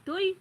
Toy.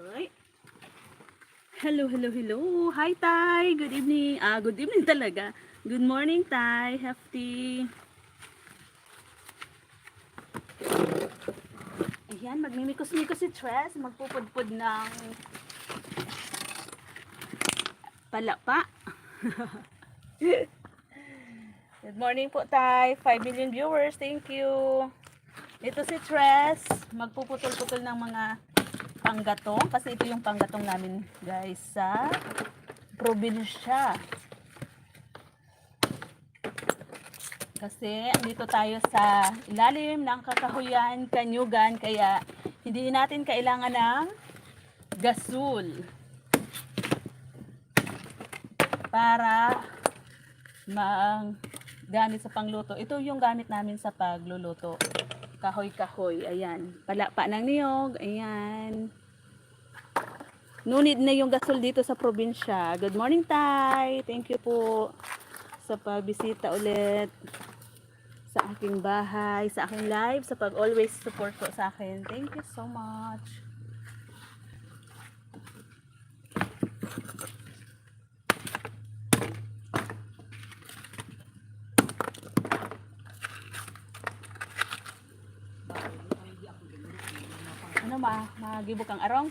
Right. Hello, hello, hello. Hi, Tay. Good evening. Good evening talaga. Good morning, Tay. Hefty. Ayan, magmimikos-mikos si Tres. Magpupudpud ng palapa. Good morning po, Tay. 5 million viewers. Thank you. Ito si Tres. Magpuputol-putol ng mga panggatong. Kasi ito yung panggatong namin, guys, sa probinsya. Kasi dito tayo sa ilalim ng kakahuyan, kanyugan, kaya hindi natin kailangan ng gasol para gamit sa pangluto. Ito yung gamit namin sa pagluluto. Kahoy-kahoy, ayan. Palapa ng niyog, ayan. No need na yung gasol dito sa probinsya. Good morning, Tay. Thank you po sa pagbisita ulit sa aking bahay, sa aking live, sa pag-always support po sa akin. Thank you so much. Ano magibok ang arong?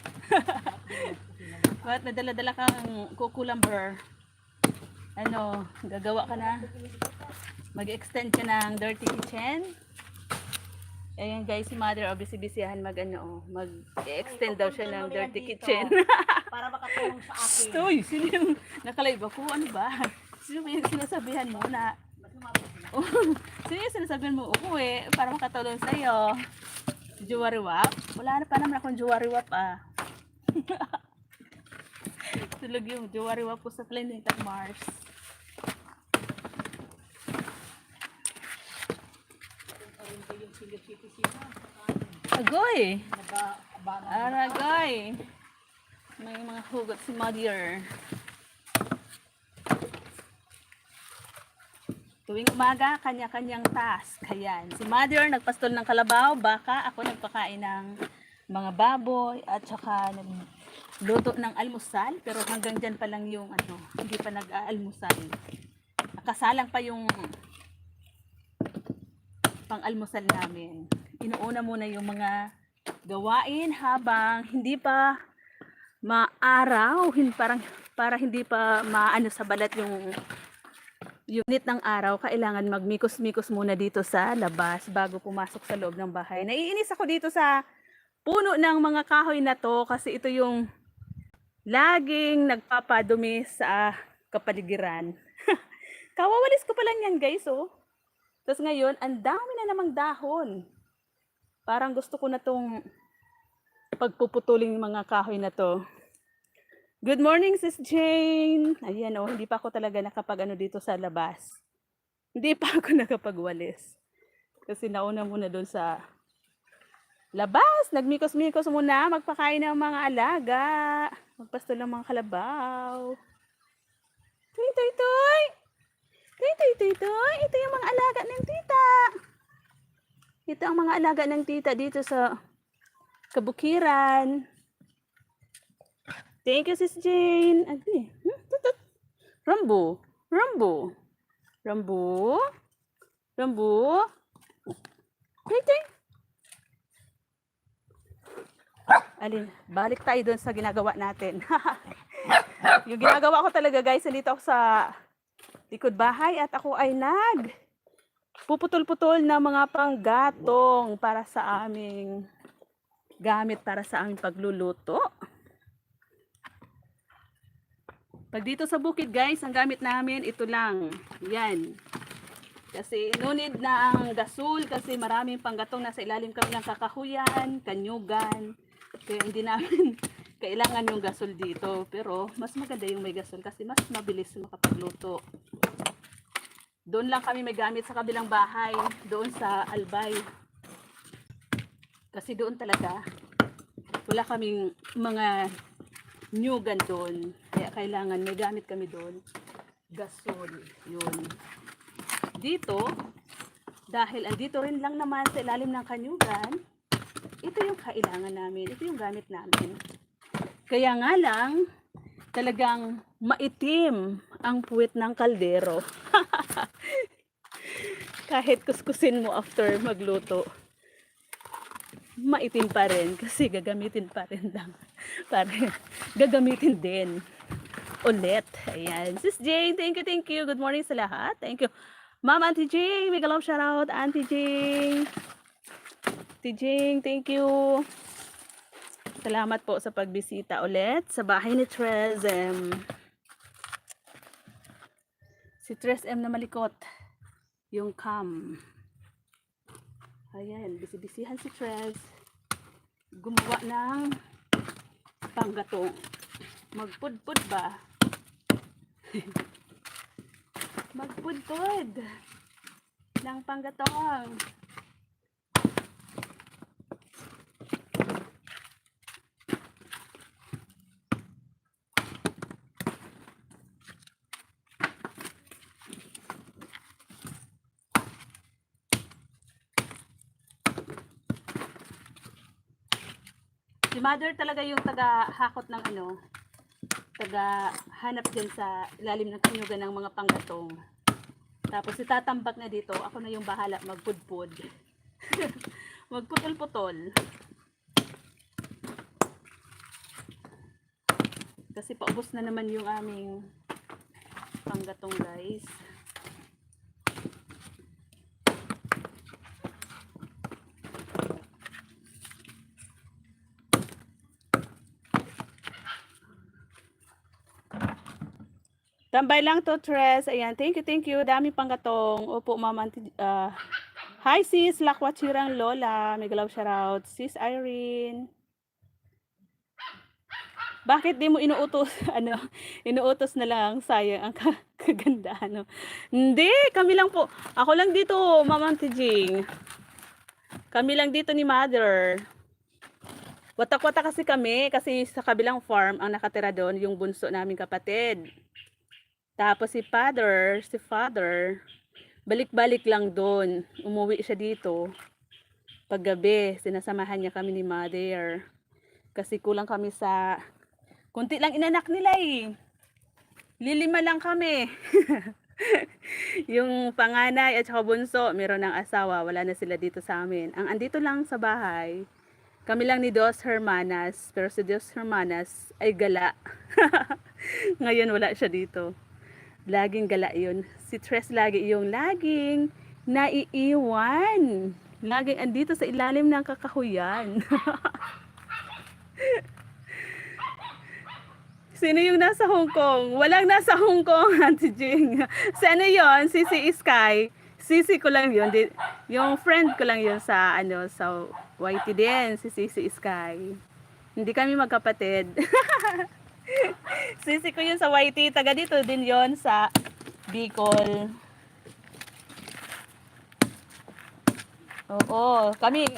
Bakit nadala-dala kang kukulamber? Ano, gagawa ka na? Mag-extend ka ng dirty kitchen? Ayan guys, si Mother, busy-busyhan mag-extend daw siya ng dirty kitchen. Para makatulong sa akin. Uy, sino yung nakalive ako? Ano ba? Sino yung sinasabihan mo na? Sino yung sinasabihan mo? Uwi, para makatulong sa'yo. Juwariwap? Wala na pa naman akong juwariwap Tulog yung juwariwap ko sa Planet of Mars. Agoy! Aragoy! May mga hugot si Mother. Tuwing umaga, kanya-kanyang task. Ayan. Si Mother nagpastol ng kalabaw, baka ako nagpakain ng mga baboy at saka nagluto ng almusal. Pero hanggang dyan pa lang yung hindi pa nag-aalmusal. nakasalang pa yung pang-almusal namin. Inuuna muna yung mga gawain habang hindi pa maaraw, para hindi pa maano sa balat yung unit ng araw. Kailangan magmikos-mikos muna dito sa labas bago pumasok sa loob ng bahay. Naiinis ako dito sa puno ng mga kahoy na to kasi ito yung laging nagpapadumi sa kapaligiran. Kawawalis ko pa lang yan, guys, oh. Tapos ngayon, ang dami na namang dahon. Parang gusto ko na tong pagpuputuling mga kahoy na to. Good morning, Sis Jane. Ayan, oh, hindi pa ako talaga nakapag-ano dito sa labas. Hindi pa ako nakapagwalis. Kasi nauna muna doon sa labas. Nagmikos-mikos muna, magpakain ng mga alaga. Magpasto ng mga kalabaw. Toy, toy, toy. Toy, toy, toy, toy. Ito yung mga alaga ng tita. Ito ang mga alaga ng tita dito sa kabukiran. Thank you, Sis Jane. Agi. Rambo. Rambo. Rambo. Rambo. Toy, toy. Alin, balik tayo doon sa ginagawa natin. Yung ginagawa ko talaga, guys, nandito ako sa likod bahay at ako ay puputol-putol ng mga panggatong para sa aming gamit para sa aming pagluluto. Pag dito sa bukid, guys, ang gamit namin ito lang. Yan. Kasi no need na ang gasol kasi maraming panggatong nasa ilalim kami ng kakahuyan, kanyugan. Kaya hindi namin kailangan yung gasol dito. Pero mas maganda yung may gasol kasi mas mabilis makapagluto. Doon lang kami may gamit sa kabilang bahay, doon sa Albay. Kasi doon talaga wala kaming mga nyugan doon. Kaya kailangan may gamit kami doon. Gasol. Yun. Dito, dahil andito rin lang naman sa ilalim ng kanyugan, ito yung kailangan namin. Ito yung gamit namin. Kaya nga lang, talagang maitim ang puwit ng kaldero. Kahit kuskusin mo after magluto, maitim pa rin kasi gagamitin pa rin lang. Gagamitin din ulit. Ayan. Sis Jane, thank you. Good morning sa lahat. Thank you. Ma'am Auntie Jing, mega love shout out. Auntie Jing. Auntie Jing, thank you. Salamat po sa pagbisita ulit sa bahay ni Tres M. Si Tres M na malikot. Yung cam. Ayan, bisibisihan si Tres. Gumawa ng panggatong. Magpudpud ba? Magpudpud ng panggatong. Si Mother talaga yung taga-hakot ng taga-hanap din sa ilalim ng kanyugan ng mga panggatong. Tapos itatambak na dito, ako na yung bahala magpudpud. Magputol-putol. Kasi paubos na naman yung aming panggatong, guys. Tambay lang to, Tres. Ayan, thank you. Dami pang gatong. Opo, mama. Hi, sis. Lakwachirang Lola. May galaw shoutout. Sis Irene. Bakit di mo inuutos, inuutos na lang, sayang ang kaganda, Hindi, kami lang po. Ako lang dito, Mama Tijing. Kami lang dito ni Mother. Watak-watak kasi kami, kasi sa kabilang farm, ang nakatira doon, yung bunso naming kapatid. Tapos si father, balik-balik lang doon. Umuwi siya dito. Paggabi, sinasamahan niya kami ni Mother. Kasi kulang kami sa, kunti lang inanak nila eh. Lilima lang kami. Yung panganay at saka bunso, meron ng asawa, wala na sila dito sa amin. Ang andito lang sa bahay, kami lang ni Dos Hermanas, pero si Dos Hermanas ay gala. Ngayon wala siya dito. Laging gala yun. Si Tres lagi yung laging naiiwan. Laging andito sa ilalim ng kakahuyan. Sino yung nasa Hong Kong? Walang nasa Hong Kong, Auntie Jing. Sa ano yun? Sisi Sky. Sisi ko lang yun. Yung friend ko lang yun sa, sa YT din. Si Sisi Sky. Hindi kami magkapatid. Sisi ko yun sa YT. Taga dito din yun sa Bicol. Oo, kami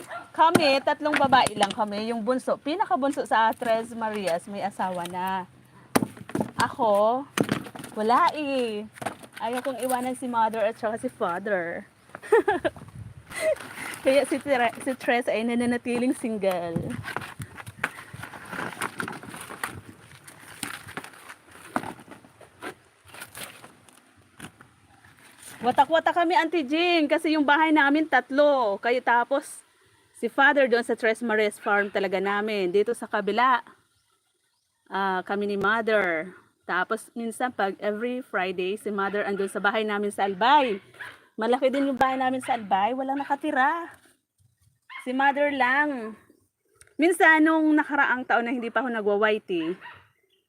tatlong babae lang kami. Yung bunso, pinakabunso sa Tres Marias, may asawa na. Ako, wala eh. Ayaw kong iwanan si mother at saka si father. Kaya si Tres ay nananatiling single. Watak-watak kami, Auntie Jing, kasi yung bahay namin tatlo. Kayo tapos si father doon sa Tres Marias Farm talaga namin. Dito sa kabila, kami ni mother. Tapos minsan pag every Friday, si mother andun sa bahay namin sa Albay. Malaki din yung bahay namin sa Albay, walang nakatira. Si mother lang. Minsan nung nakaraang taon na hindi pa ako nagwa-YT,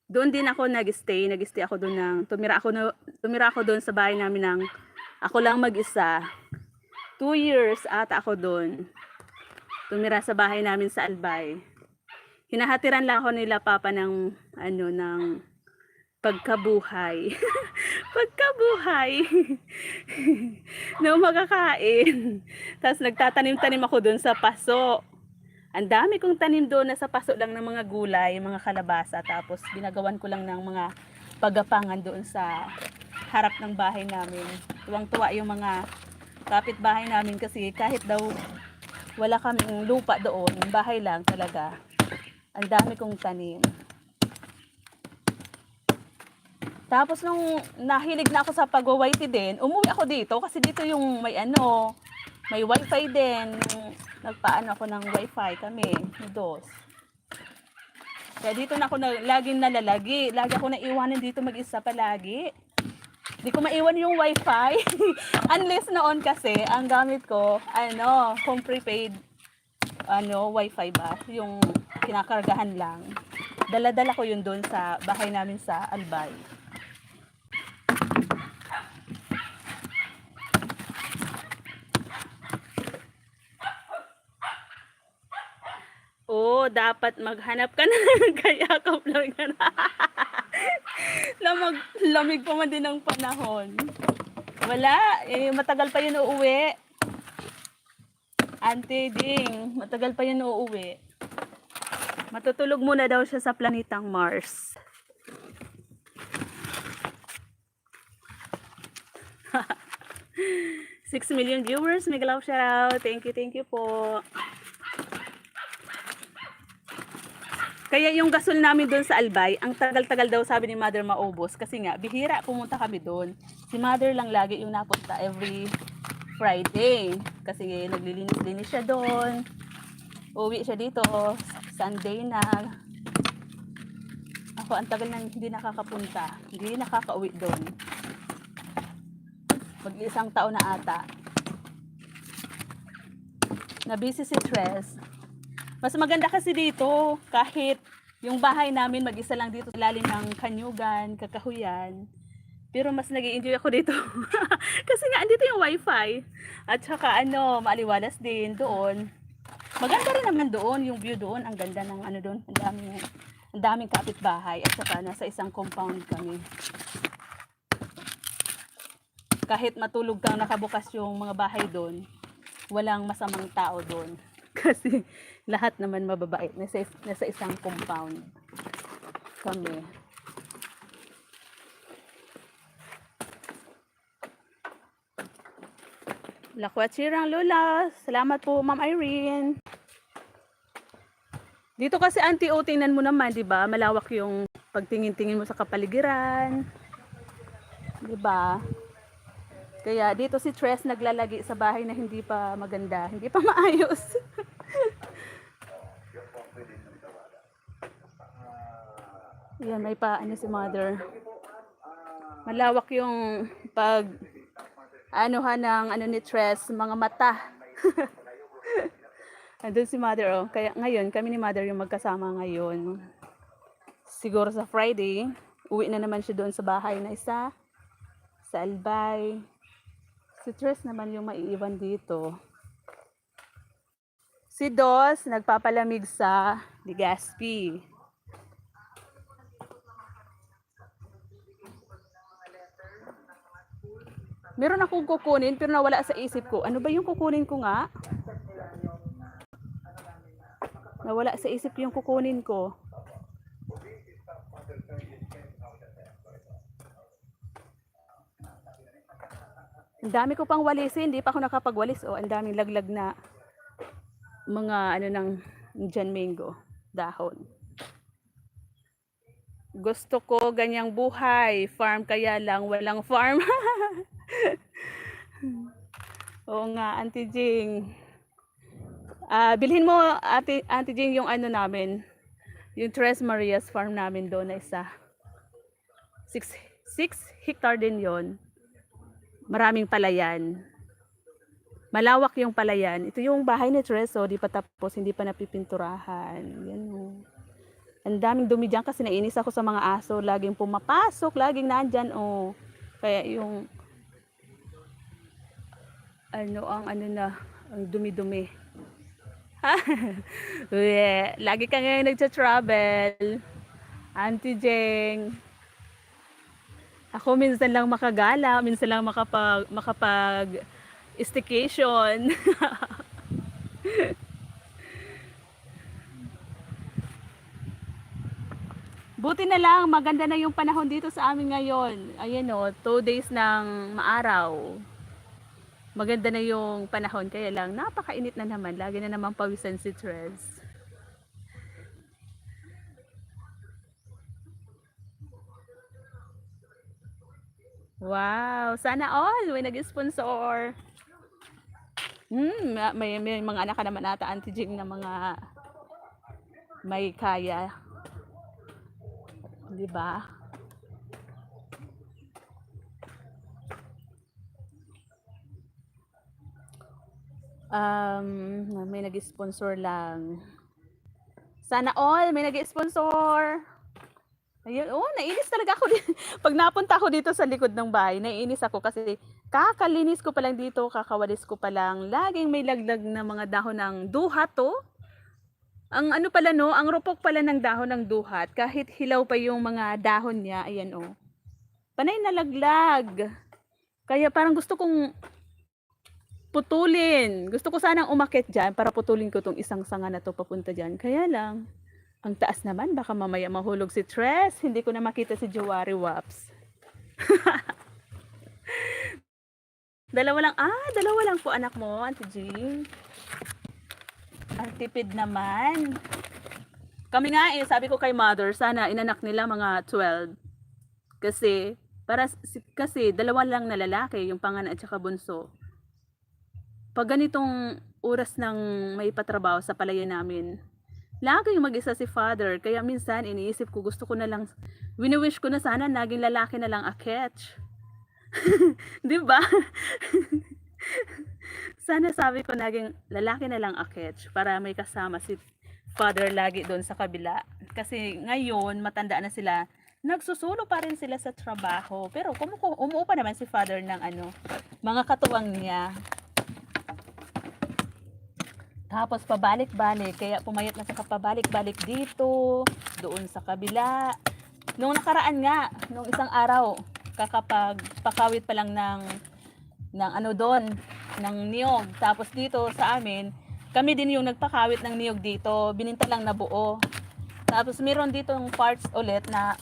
doon din ako nag-stay ako doon tumira ako doon sa bahay namin ng ako lang mag-isa. 2 years ata ako doon. Tumira sa bahay namin sa Albay. Hinahatiran lang ako nila papa ng ng pagkabuhay. Pagkabuhay. Na makakain. Tapos nagtatanim-tanim ako doon sa paso. Ang dami kong tanim doon, nasa paso lang ng mga gulay, mga kalabasa. Tapos ginagawan ko lang ng mga pagapangan doon sa harap ng bahay namin. Tuwang-tuwa yung mga kapitbahay namin kasi kahit daw wala kaming lupa doon, bahay lang talaga. Ang dami kong tanim. Tapos nung nahilig na ako sa pag-YT din, umuwi ako dito kasi dito yung may may wifi din. Nagpaano ako ng wifi kami, ni Dos. Kaya dito na ako laging nalalagi. Lagi ako naiwanan dito mag-isa palagi. Di ko maiwan yung wifi. Unless noon kasi, ang gamit ko, home prepaid, wifi ba? Yung kinakargahan lang. Dala-dala ko yun doon sa bahay namin sa Albay. Oo, dapat maghanap ka na ng kayakap lang na. Lamig pa man din ng panahon. Wala, matagal pa yun uuwi. Auntie Ding, matagal pa yun uuwi. Matutulog muna daw siya sa planetang Mars. Six million viewers, Miguel shoutout. Thank you po. Kaya yung gasol namin doon sa Albay, ang tagal-tagal daw sabi ni mother maubos. Kasi nga, bihira pumunta kami doon. Si mother lang lagi yung napunta every Friday. Kasi naglilinis-linis siya doon. Uwi siya dito, Sunday na. Ako, ang tagal nang hindi nakakapunta. Hindi nakakauwi doon. Mag-isang taon na ata. Na-busy si Tres. Mas maganda kasi dito, kahit yung bahay namin mag-isa lang dito sa lalim ng kanyugan, kakahuyan. Pero mas nag-i-enjoy ako dito. Kasi nga, andito yung wifi. At saka maaliwalas din doon. Maganda rin naman doon, yung view doon. Ang ganda ng doon. Ang daming kapitbahay. At saka nasa isang compound kami. Kahit matulog kang nakabukas yung mga bahay doon, walang masamang tao doon. Kasi lahat naman mababait. Nasa isang compound kami. Lakwachirang Lola. Salamat po, Ma'am Irene. Dito kasi Auntie O, tingnan mo naman, 'di ba? Malawak yung pagtingin-tingin mo sa kapaligiran. 'Di ba? Kaya dito si Tres naglalagi sa bahay na hindi pa maganda, hindi pa maayos. Yan, may paano si mother. Malawak yung pag anuhan ng ano ni Tres, mga mata. Andun si mother, oh. Kaya ngayon, kami ni mother yung magkasama ngayon. Siguro sa Friday, uwi na naman siya doon sa bahay na isa. Sa Albay. Si Tres naman yung maiiwan dito. Si Dos, nagpapalamig sa Legazpi. Meron akong kukunin pero nawala sa isip ko. Ano ba yung kukunin ko nga? Nawala sa isip yung kukunin ko. Ang dami ko pang walisin, hindi pa ako nakapagwalis. Oh, ang daming laglag na mga ano ng John Mango, dahon. Gusto ko ganyang buhay, farm kaya lang walang farm. Oo nga, Auntie Jing. Bilhin mo, Auntie Jing, yung ano namin, yung Tres Marias farm namin doon na isa. 6 hectare din yon. Maraming palayan. Malawak yung palayan. Ito yung bahay ni Tres, oh, di pa tapos, hindi pa napipinturahan. Yan, oh. Ang daming dumi dyan kasi nainis ako sa mga aso. Laging pumapasok, laging nandyan, oh. Kaya yung ang dumi-dumi. Lagi ka ngayon nagsa-travel. Auntie Jeng. Ako minsan lang makagala, minsan lang makapag staycation. Buti na lang, maganda na yung panahon dito sa amin ngayon. Ayan o, 2 days ng maaraw. Maganda na yung panahon, kaya lang napakainit na naman. Lagi na naman pawisan si Tres. Wow, sana all may nag-sponsor. May mga anak ka naman ata, Auntie Jing, na mga may kaya. Di ba? May nag-sponsor lang. Sana all may nag-sponsor. Ayun, oh, nainis talaga ako. Pag napunta ako dito sa likod ng bahay, nainis ako kasi kakalinis ko pa lang dito, kakawalis ko pa lang. Laging may laglag na mga dahon ng duhat, to. Ang ano pala, no, ang rupok pala ng dahon ng duhat, kahit hilaw pa yung mga dahon niya, ayan, oh. Panay nalaglag. Kaya parang gusto kong putulin. Gusto ko sanang umakit dyan para putulin ko tong isang sanga na to papunta dyan. Kaya lang, ang taas naman, baka mamaya mahulog si Tres. Hindi ko na makita si Jawari Waps. dalawa lang po anak mo, Auntie Jean. Ang tipid naman. Kami nga sabi ko kay mother, sana inanak nila mga 12. Kasi dalawa lang na lalaki, yung pangalan at saka bunso. Pag ganitong oras ng may patrabaho sa palayan namin, laging mag-isa si father. Kaya minsan iniisip ko, gusto ko na lang, wini-wish ko na sana naging lalaki na lang aketch. Di ba? Sana sabi ko naging lalaki na lang aketch para may kasama si father lagi doon sa kabila. Kasi ngayon, matanda na sila, nagsusulo pa rin sila sa trabaho. Pero umuo pa naman si father ng mga katuwang niya. Tapos pabalik-balik, kaya pumayat na sa pabalik-balik dito, doon sa kabila. Nung nakaraan nga, nung isang araw, kakapagpakawit pa lang ng doon, ng niyog. Tapos dito sa amin, kami din yung nagpakawit ng niyog dito, bininta lang na buo. Tapos meron ditong parts ulit na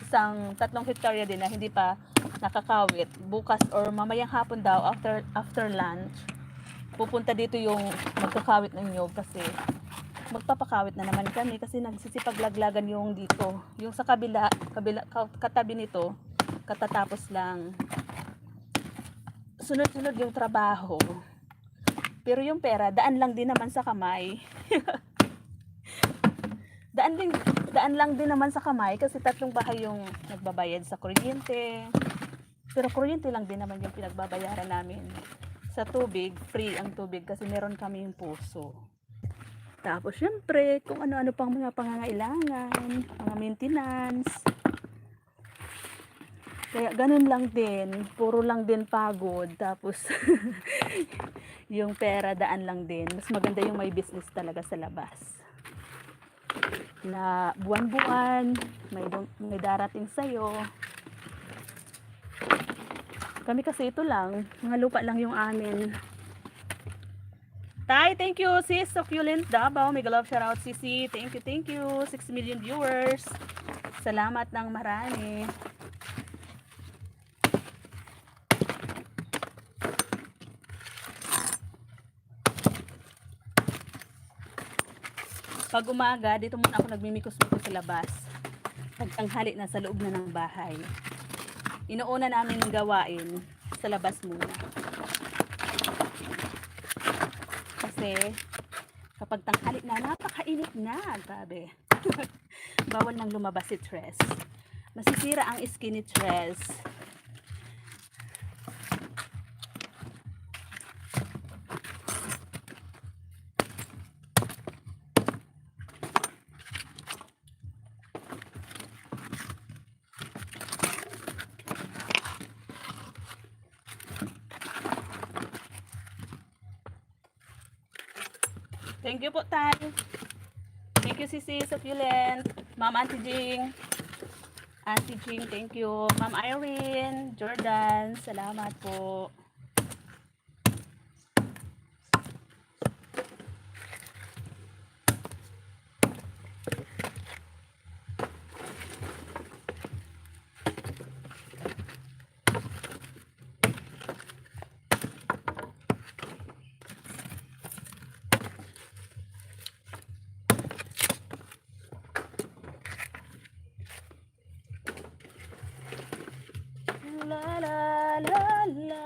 isang 3 hektarya din na hindi pa nakakawit. Bukas or mamayang hapon daw, after lunch, pupunta dito yung magkakawit ng niyog kasi magpapakawit na naman kami kasi nagsisipaglaglagan yung dito. Yung sa kabila katabi nito, katatapos lang. sunod-sunod yung trabaho. Pero yung pera, daan lang din naman sa kamay. Daan lang din naman sa kamay kasi 3 bahay yung nagbabayad sa kuryente. Pero kuryente lang din naman yung pinagbabayaran namin. Sa tubig, free ang tubig kasi meron kami yung puso. Tapos syempre, kung ano-ano pang mga pangangailangan, mga maintenance. Kaya ganun lang din, puro lang din pagod. Tapos yung pera daan lang din. Mas maganda yung may business talaga sa labas. Na buwan-buwan, may darating sa'yo. Kami kasi ito lang, mga lupa lang yung amin. Tay, thank you sis, Succulent Davao. Mega love shout out Sisi. Thank you. 6 million viewers. Salamat ng marami. Pag umaga, dito muna ako nagmimikos-mikos sa labas. Pag tanghali na sa loob na ng bahay. Inuuna namin ng gawain sa labas muna. Kasi kapag tanghali na, napakainit na. Grabe. Bawal nang lumabas si Tres. Masisira ang skin ni Tres. Thank you po, Tay. Thank you, Sisi, Succulent. Ma'am Auntie Jing. Auntie Jing, thank you. Ma'am Irene, Jordan, salamat po. La la la la.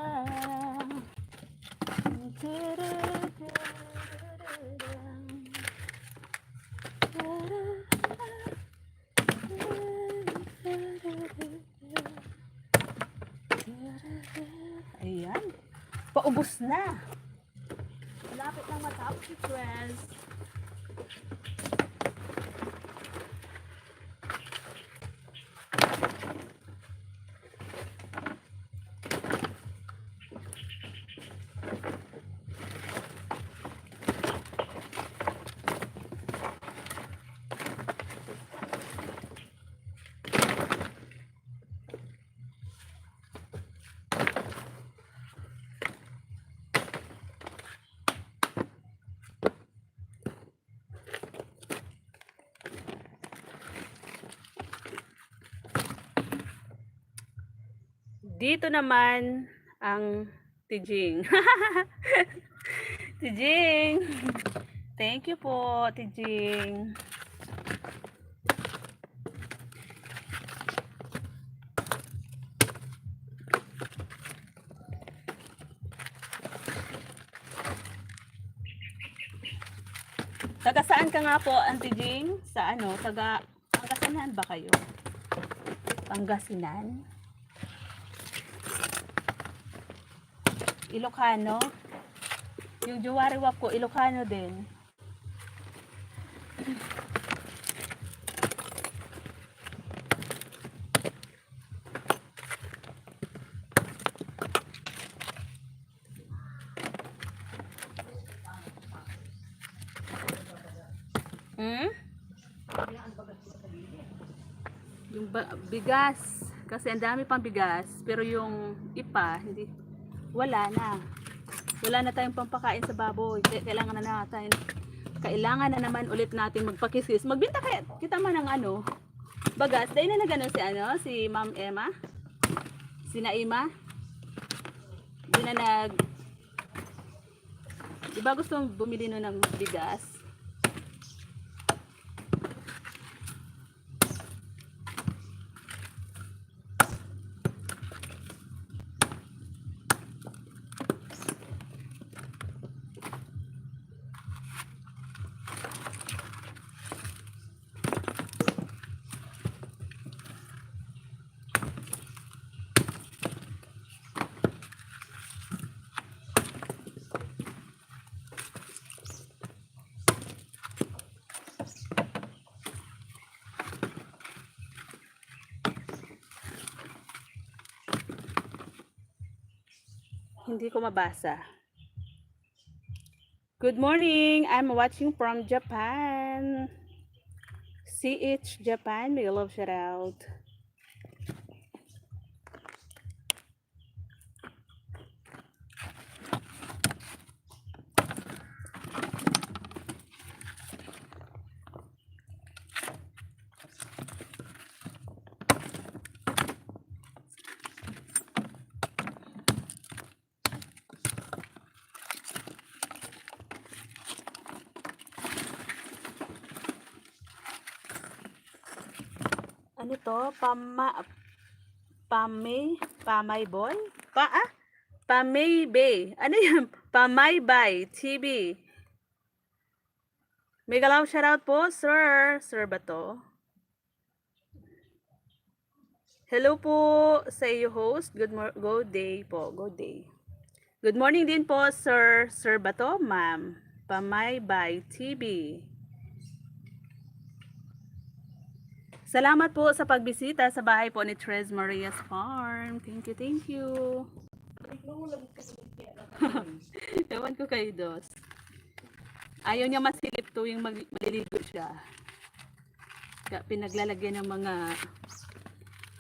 Ayan. Paubos na. Malapit lang matapos si Friends. Dito naman ang Tijing. Tijing. Thank you po, Tijing. Taga saan ka nga po, Auntie Jing? Sa ano? Taga Pangasinan ba kayo? Pangasinan? Ilocano? Yung Juwariwap ko, Ilocano din. Yung bigas, kasi ang dami pang bigas, pero yung ipa, hindi, wala na tayong pampakain sa baboy. Kailangan na naman ulit natin magpakisis. Magbenta kaya kita man ng ano, bagas. Dahil na nagano si Ma'am Emma, si Naima, di na diba gusto mong bumili nun ng bigas? Hindi ko mabasa. Good morning. I'm watching from Japan. CH Japan. Big love shout out. Ano to? Pamay boy? Pamay bay. Ano yan? Pamay bay TV. Mega love shoutout po, sir. Sir ba to? Hello po sa iyo host. Good day po. Good day. Good morning din po, sir. Sir ba to, ma'am? Pamay bay TV. Salamat po sa pagbisita sa bahay po ni Tres Maria's Farm. Thank you, thank you. Ewan ko kayo, Dos. Ayaw niya masilip tuwing maliligo siya. Kaya pinaglalagyan ng mga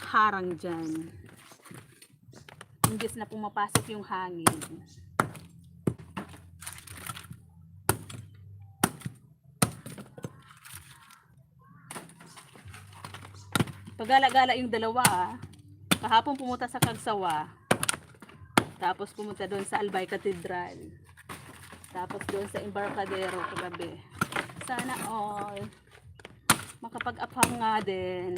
harang dyan. Imbis na pumapasok yung hangin. Pagala-gala yung dalawa, kahapon pumunta sa Kagsawa. Tapos pumunta doon sa Albay Cathedral. Tapos doon sa Embarcadero kagabi. Sana all makapag-aphang nga din.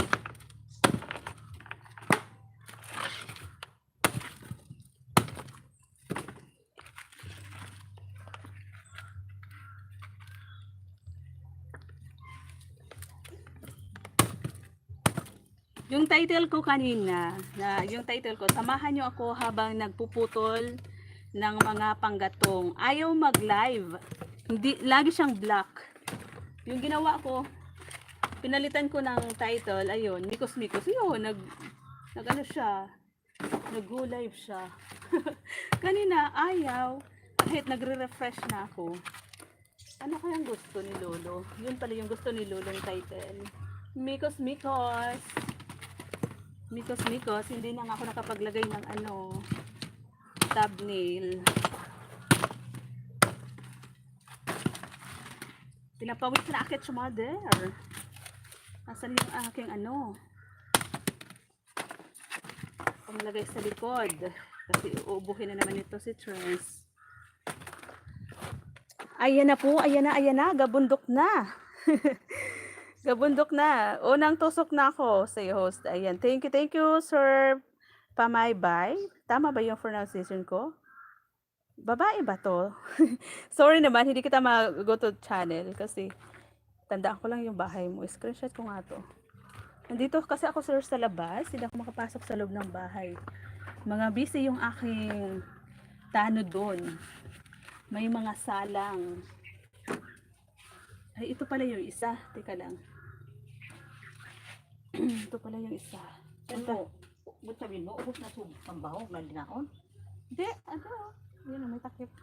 Yung title ko kanina, yung title ko, samahan nyo ako habang nagpuputol ng mga panggatong. Ayaw mag-live. Hindi, lagi siyang black. Yung ginawa ko, pinalitan ko ng title, ayun, mikos-mikos. Yun, nag-ano siya, nag-go-live siya. Kanina, ayaw. Kahit nagre-refresh na ako. Ano kayang gusto ni Lolo? Yun pala yung gusto ni Lolo yung title. Mikos-mikos. Mikos-mikos, hindi na nga ako nakapaglagay ng thumbnail. Pinapawis na akit sa mother. Asan yung aking panglagay sa likod. Kasi uubuhin na naman ito si Tres. Ayan na po, ayan na, gabundok na. Gabundok na. Unang tusok na ako sa host. Ayan. Thank you, sir. Pamaybay. Tama ba yung pronunciation ko? Babae ba to? Sorry naman, hindi kita mag-go to channel kasi tandaan ko lang yung bahay mo. Screenshot ko nga to. Nandito kasi ako, sir, sa labas. Hindi ako makapasok sa loob ng bahay. Mga busy yung aking tanod doon. May mga salang. Ay, ito pala yung isa. Teka lang. Ito pala yung isa. Ano? Ba't sabihin mo? Ubus na sambahog na dinakon? Hindi, yun, may takip.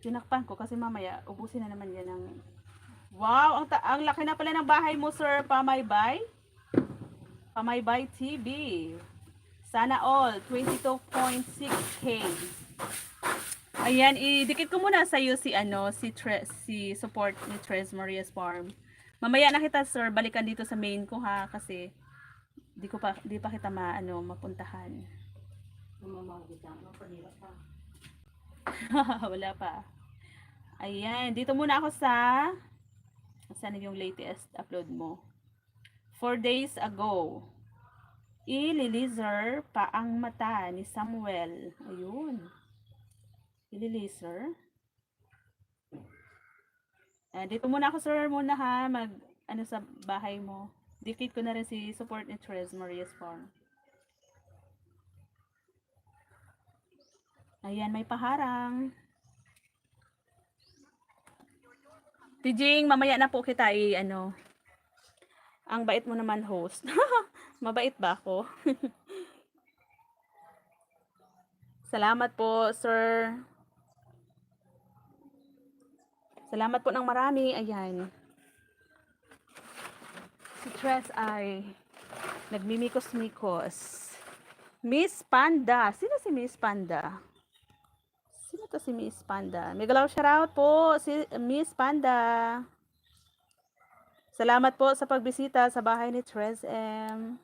Tinakpan ko kasi mamaya, ubusin na naman yan ng... Wow, ang laki na pala ng bahay mo, sir. Pamaybay. Pamaybay TV. Sana all, 22.6K. Ayan, idikit ko muna sa iyo si support ni Tres Maria's Farm. Mamaya na kita, sir, balikan dito sa main ko ha kasi di pa kita mapuntahan. Wala pa. Ayan, dito muna ako saan yung latest upload mo? 4 days ago. Ililizer pa ang mata ni Samuel. Ayun. Ililizer. Dito muna ako, sir, muna ha, sa bahay mo. Dikit ko na rin si support ni Tres Maria's Farm. Ayan, may paharang. Tijing, mamaya na po kita ang bait mo naman, host. Mabait ba ako? Salamat po, sir. Salamat po ng marami. Ayan. Si Tres ay nagmimikos-mikos. Miss Panda. Sino si Miss Panda? Sino to si Miss Panda? Migalaw shoutout po si Miss Panda. Salamat po sa pagbisita sa bahay ni Tres M.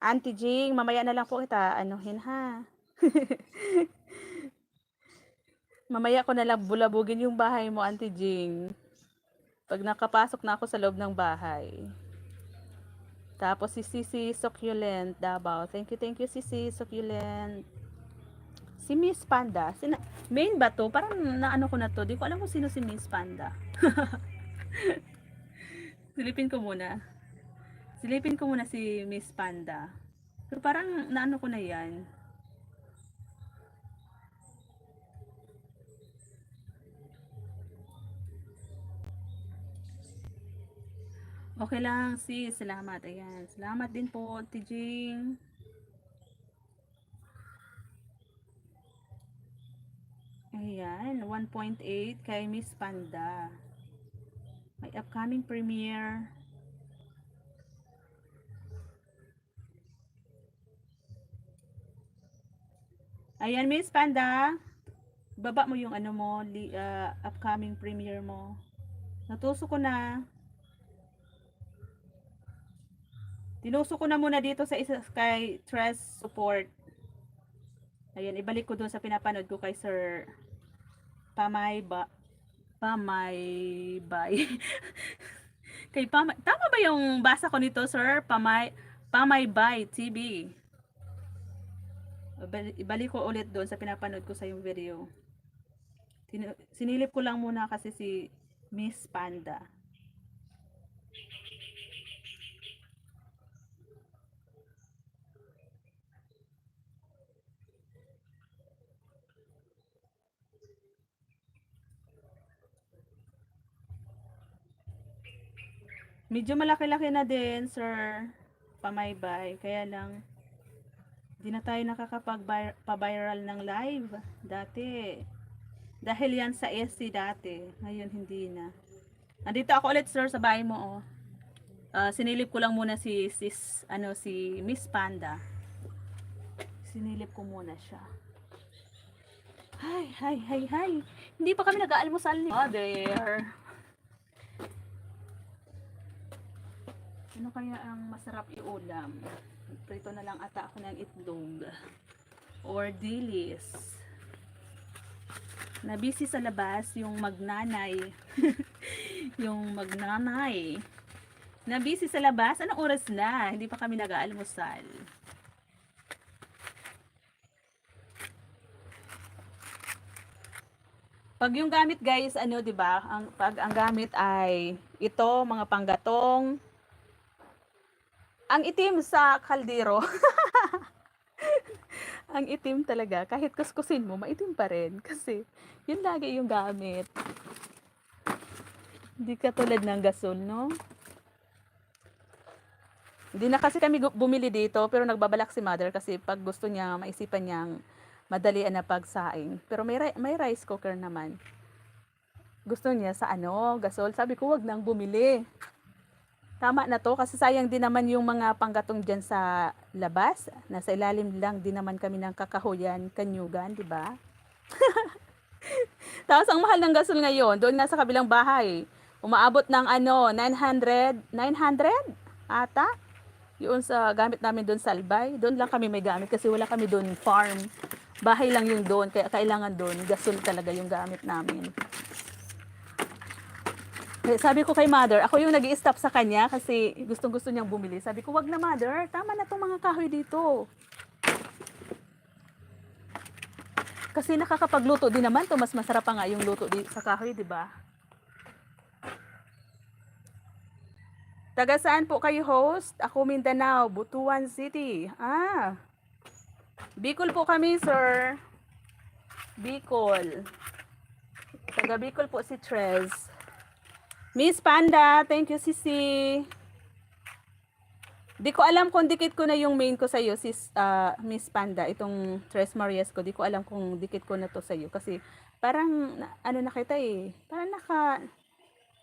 Auntie Jing, mamaya na lang po kita anuhin ha. Mamaya ko na lang bulabugin yung bahay mo, Auntie Jing. Pag nakapasok na ako sa loob ng bahay. Tapos si Sisi Succulent Davao. Thank you Sisi Succulent. Si Miss Panda. Main ba to? Parang naano ko na to. Di ko alam kung sino si Miss Panda. Silipin ko muna. Silipin ko muna si Miss Panda. Pero parang naano ko na yan. Okay lang, sis. Salamat. Ayan. Salamat din po, Tijing. Ayan. 1.8 kay Miss Panda. May upcoming premiere. Ayan, Miss Panda. Baba mo yung ano mo, upcoming premiere mo. Natuso ko na. Tinuso ko na muna dito sa isa kay Tres Support. Ayan, ibalik ko doon sa pinapanood ko kay Sir Pamaybay. Tama ba yung basa ko nito, Sir? Pamaybay TV. Ibalik ko ulit doon sa pinapanood ko sa yung video. Sinilip ko lang muna kasi si Miss Panda. Medyo malaki-laki na din, Sir Pamaybay. Kaya lang, di na tayo nakakapag-viral ng live dati. Dahil yan sa SC dati. Ngayon, hindi na. Nandito ako ulit, Sir, sa bahay mo, oh. Sinilip ko lang muna si Miss Panda. Sinilip ko muna siya. Hi. Hindi pa kami nag-aalmusal ni Mother. Ano kaya ang masarap iulam? Prito na lang ata ako ng itlog. Or dilis. Nabisi sa labas yung magnanay. Yung magnanay. Nabisi sa labas. Anong oras na? Hindi pa kami nag-aalmusal. Pag yung gamit, guys, ano, 'di ba? Pag ang gamit ay ito, mga panggatong. Ang itim sa kaldero. Ang itim talaga. Kahit kuskusin mo, maitim pa rin. Kasi, yun lagi yung gamit. Hindi katulad ng gasol, no? Hindi na kasi kami bumili dito, pero nagbabalak si Mother kasi pag gusto niya, maisipan niyang madalian na pagsaing. Pero may rice cooker naman. Gusto niya sa gasol. Sabi ko, wag nang bumili. Tama na to kasi sayang din naman yung mga panggatong dyan sa labas. Nasa ilalim lang din naman kami ng kakahuyan, kanyugan, di ba? Tapos ang mahal ng gasol ngayon, doon nga sa kabilang bahay, umaabot ng 900 ata. Yun sa gamit namin doon sa Albay. Doon lang kami may gamit kasi wala kami doon farm. Bahay lang yung doon, kaya kailangan doon gasol talaga yung gamit namin. Sabi ko kay Mother, ako yung nag-i-stop sa kanya kasi gustong-gusto niyang bumili. Sabi ko, wag na Mother, tama na tong mga kahoy dito. Kasi nakakapagluto din naman to, mas masarap pa nga yung luto sa kahoy, di ba? Taga saan po kayo host? Ako Mindanao, Butuan City. Bicol po kami, sir. Bicol. Taga Bicol po si Trez. Miss Panda, thank you, Sisi. Di ko alam kung dikit ko na yung main ko sa iyo, sis Miss Panda, itong Tres Marias ko. Di ko alam kung dikit ko na to sa iyo kasi parang ano na kita eh.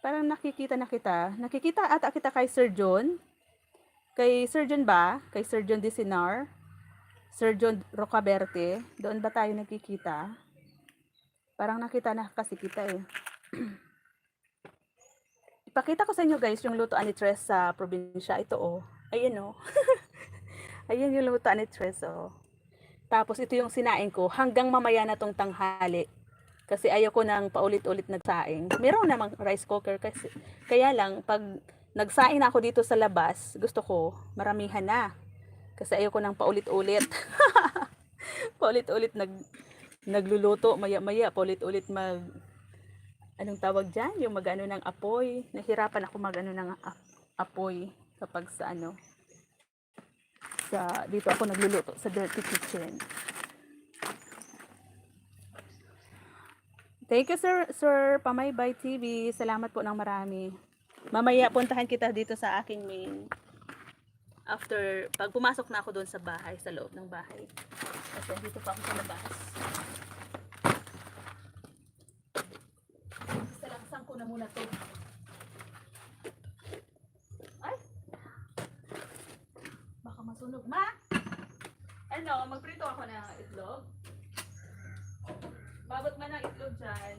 Parang nakikita na kita. Nakikita ata kita kay Sir John. Kay Sir John ba? Kay Sir John Disinar. Sir John Rocaberte. Doon ba tayo nakikita? Parang nakita na kasi kita eh. Ipakita ko sa inyo guys yung lutoan ni Tres sa probinsya. Ito oh. Ayan oh. Ayan yung lutoan ni Tres oh. Tapos ito yung sinaing ko hanggang mamaya na tong tanghali. Kasi ayoko nang paulit-ulit nagsaing. Meron namang rice cooker kasi. Kaya lang pag nagsaing na ako dito sa labas, gusto ko maramihan na. Kasi ayoko nang paulit-ulit. Paulit-ulit nagluluto maya-maya, paulit-ulit anong tawag diyan, yung magano ng apoy. Nahirapan ako magano ng apoy kapag dito ako nagluluto sa dirty kitchen. Thank you Sir Pamaybay TV. Salamat po ng marami. Mamaya puntahan kita dito sa aking main. After pag pumasok na ako doon sa bahay, sa loob ng bahay. Kasi dito pa ako sa labas. Salaksan ko na muna to. Ay! Baka masunog. Ma! Ano, magprito ako ng itlog. Babot man ang itlog dyan.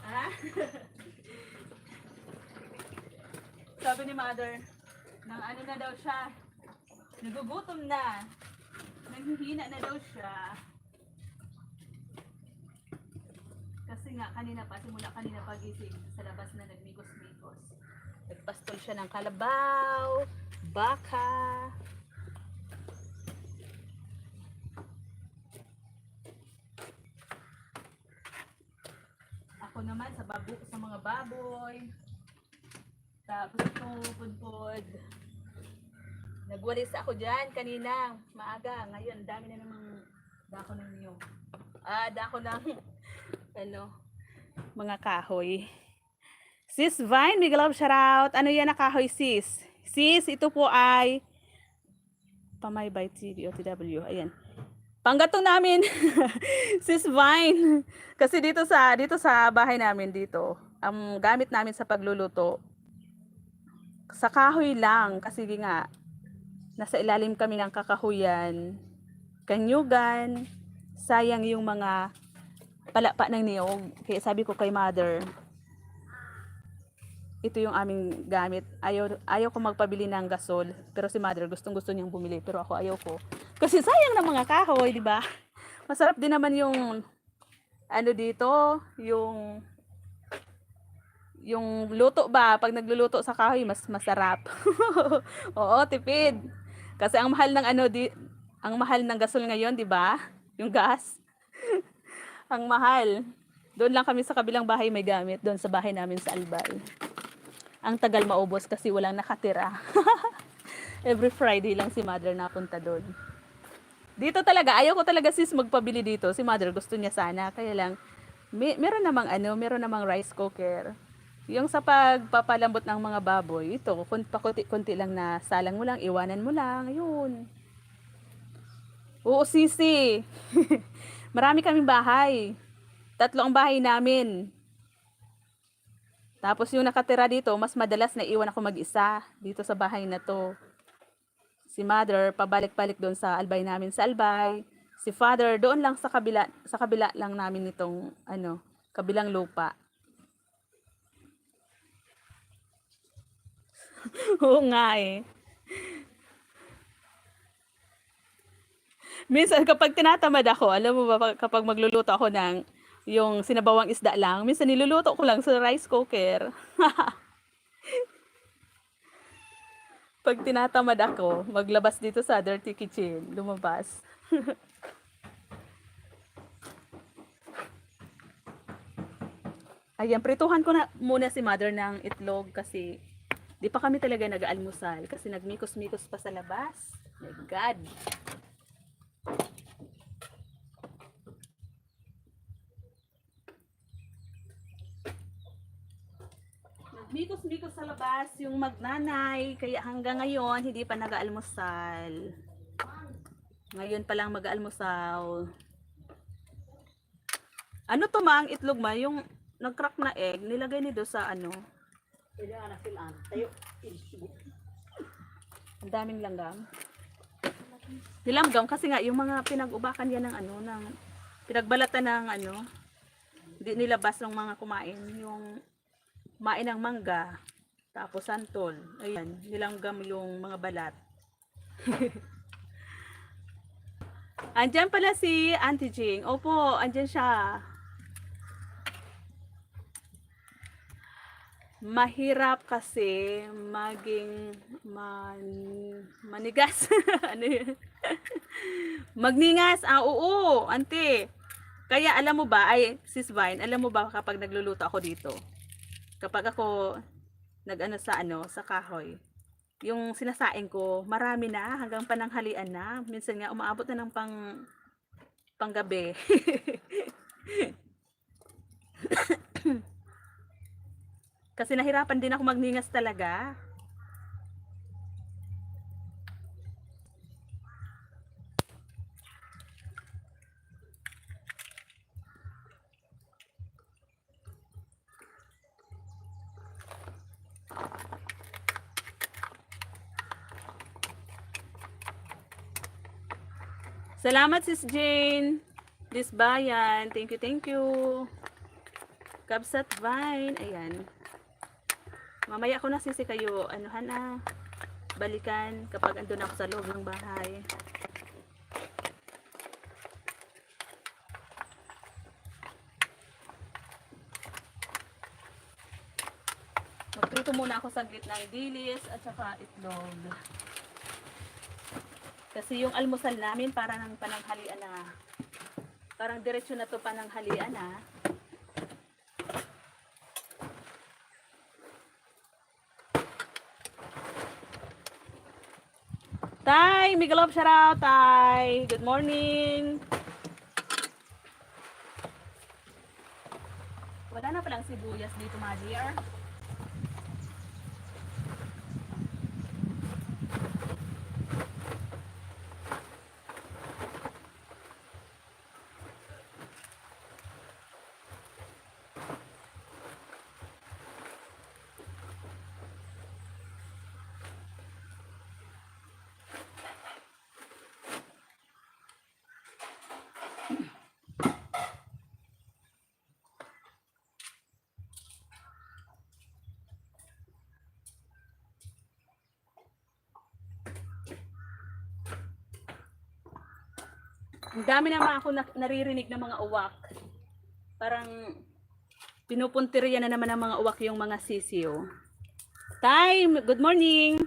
Ha? Sabi ni mother, nang ano na daw siya, nagugutom na. Nanghihina na daw siya. Kasi nga, simula kanina pagising, sa labas na nagmikos-mikos. Nagpastol siya ng kalabaw, baka. Ako naman sa mga baboy. Tapos ito, pudpud. Nagwalis ako dyan kanina, maaga. Ngayon, dami na namang dako ng niyog. Dako ng, mga kahoy. Sis Vine, big love shoutout. Ano yan na kahoy, sis? Sis, ito po ay Pamaybay TV, OTW. Ayan. Panggatong namin, sis Vine. Kasi dito sa bahay namin dito, ang gamit namin sa pagluluto, sa kahoy lang. Kasi nga, nasa ilalim kami ng kakahuyan, kanyugan, sayang yung mga palapa ng niyog. Kaya sabi ko kay mother, ito yung aming gamit. Ayaw ko magpabili ng gasol, pero si mother gustong-gusto niyang bumili, pero ako ayaw ko. Kasi sayang ng mga kahoy, di ba? Masarap din naman yung dito, yung luto ba, pag nagluluto sa kahoy, mas masarap. Oo, tipid. Kasi ang mahal ng ang mahal ng gasol ngayon, 'di ba? Yung gas. Ang mahal. Doon lang kami sa kabilang bahay may gamit, doon sa bahay namin sa Albay. Ang tagal maubos kasi walang nakatira. Every Friday lang si mother napunta doon. Dito talaga, ayaw ko talaga sis magpabili dito. Si mother gusto niya sana, kaya lang meron namang rice cooker. Yung sa pagpapalambot ng mga baboy, ito, pakunti-kunti lang na salang mo lang, iwanan mo lang, yun. Oo, sisi. Marami kaming bahay. 3 ang bahay namin. Tapos yung nakatira dito, mas madalas na iwan ako mag-isa dito sa bahay na to. Si mother, pabalik-balik doon sa albay namin sa Albay. Si father, doon lang sa kabila lang namin nitong, kabilang lupa. Oo nga eh. Minsan kapag tinatamad ako, alam mo ba kapag magluluto ako ng yung sinabawang isda lang, minsan niluluto ko lang sa rice cooker. Pag tinatamad ako, maglabas dito sa dirty kitchen, lumabas. Ayan, prituhan ko na muna si mother ng itlog kasi di pa kami talaga nag-aalmusal kasi nagmikos-mikos pa sa labas. My God. Nagmikos-mikos sa labas. lumabas yung magnanay, kaya hanggang ngayon hindi pa nag-aalmusal. Ngayon pa lang mag-aalmusal. Ano to ma, ang itlog ma, yung nag-crack na egg, nilagay ni do sa ano. Pwede anak silaan. Tayo. Ilisubo. Ang daming langgam. Nilanggam kasi nga yung mga pinag-ubakan yan ng ano, ng pinagbalatan ng ano, hindi nilabas ng mga kumain, yung kumain ng mangga, tapos santol, ayan, nilanggam yung mga balat. Andyan pala si Auntie Jing. Opo, andyan siya. Mahirap kasi maging manigas. Ano yun? Magningas. Ah, oo, ante. Kaya alam mo ba, ay sis Vine, alam mo ba kapag nagluluto ako dito? Kapag ako nag-ano sa kahoy, yung sinasaing ko, marami na hanggang pananghalian na. Minsan nga umaabot na ng panggabi. Kasi nahirapan din ako magningas talaga. Salamat sis Jane. Disbayan. Thank you, thank you. Kabsat Vine. Ayan. Mamaya ko na sisi kayo, anuhan na, balikan kapag andun ako sa loob ng bahay. Magprito muna ako saglit ng dilis at saka itlog. Kasi yung almusal namin para ng pananghalian na. Parang diretsyo na to pananghalian na. Tay, Migalop shoutout, Tay. Good morning. Wala na palang sibuyas dito, my dear. Ang dami naman ako naririnig ng mga uwak. Parang pinupuntirya na naman ng mga uwak yung mga sisiyo. Tay, good morning.